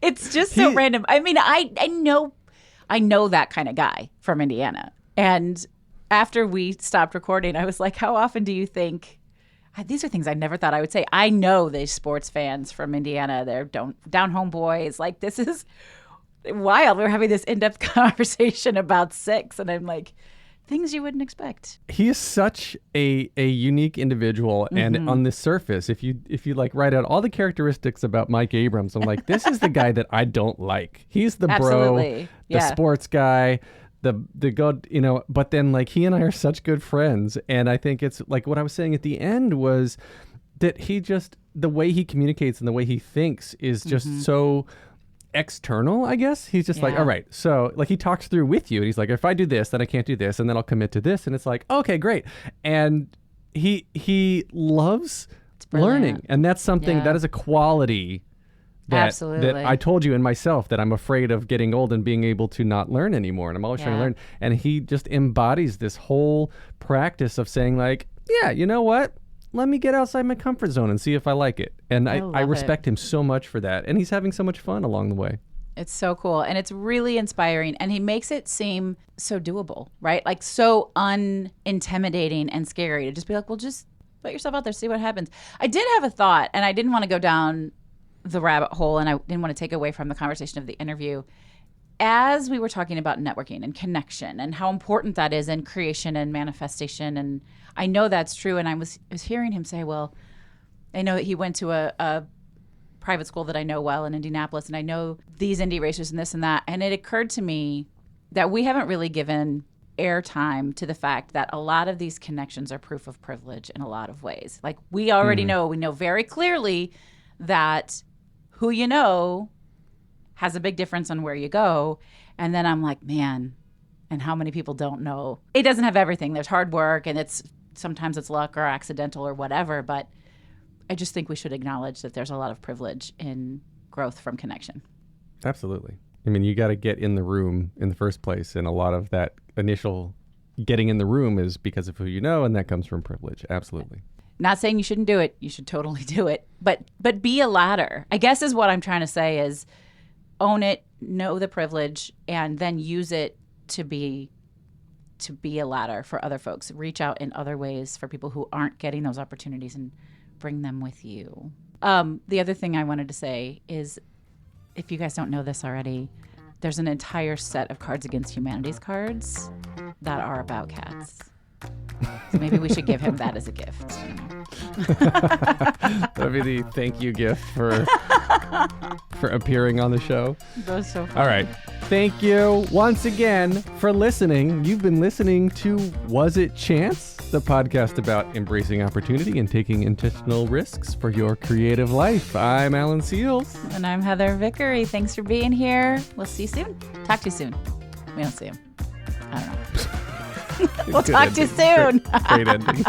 It's just so random. I mean, I know that kind of guy from Indiana. And after we stopped recording, I was like, how often do you think, these are things I never thought I would say. I know these sports fans from Indiana. They're down home boys. Like, this is wild. We're having this in-depth conversation about Six. And I'm like, things you wouldn't expect. He is such a unique individual, and on the surface, if you like write out all the characteristics about Mike Abrams, I'm like, this is the guy that I don't like. He's the Absolutely. bro, the sports guy, the good, but then like he and I are such good friends, and I think it's like what I was saying at the end was that he just, the way he communicates and the way he thinks is just so external, I guess. He's just like, all right, so like he talks through with you and he's like, if I do this, then I can't do this, and then I'll commit to this, and it's like, okay, great. And he loves learning, and that's something that is a quality that I told you in myself, that I'm afraid of getting old and being able to not learn anymore, and I'm always trying to learn. And he just embodies this whole practice of saying like, yeah, you know what, let me get outside my comfort zone and see if I like it. And I respect him so much for that. And he's having so much fun along the way. It's so cool. And it's really inspiring. And he makes it seem so doable, right? Like so unintimidating and scary to just be like, well, just put yourself out there, see what happens. I did have a thought, and I didn't want to go down the rabbit hole, and I didn't want to take away from the conversation of the interview. As we were talking about networking and connection and how important that is in creation and manifestation, and I know that's true, and I was hearing him say, well, I know that he went to a private school that I know well in Indianapolis, and I know these indie racers and this and that, and it occurred to me that we haven't really given airtime to the fact that a lot of these connections are proof of privilege in a lot of ways. Like we already know, we know very clearly that who you know has a big difference on where you go. And then I'm like, man, and how many people don't know? It doesn't have everything. There's hard work, and sometimes it's luck or accidental or whatever, but I just think we should acknowledge that there's a lot of privilege in growth from connection. Absolutely. I mean, you got to get in the room in the first place, and a lot of that initial getting in the room is because of who you know, and that comes from privilege. Absolutely. Not saying you shouldn't do it. You should totally do it. But be a ladder, I guess, is what I'm trying to say, is own it, know the privilege, and then use it to be a ladder for other folks. Reach out in other ways for people who aren't getting those opportunities and bring them with you. The other thing I wanted to say is, if you guys don't know this already, there's an entire set of Cards Against Humanity's cards that are about cats. So maybe we should give him that as a gift. That'd be the thank you gift for appearing on the show. That was so fun. All right. Thank you once again for listening. You've been listening to Was It Chance? The podcast about embracing opportunity and taking intentional risks for your creative life. I'm Alan Seals. And I'm Heather Vickery. Thanks for being here. We'll see you soon. Talk to you soon. We don't see him. I don't know. We'll talk to you soon. Great ending.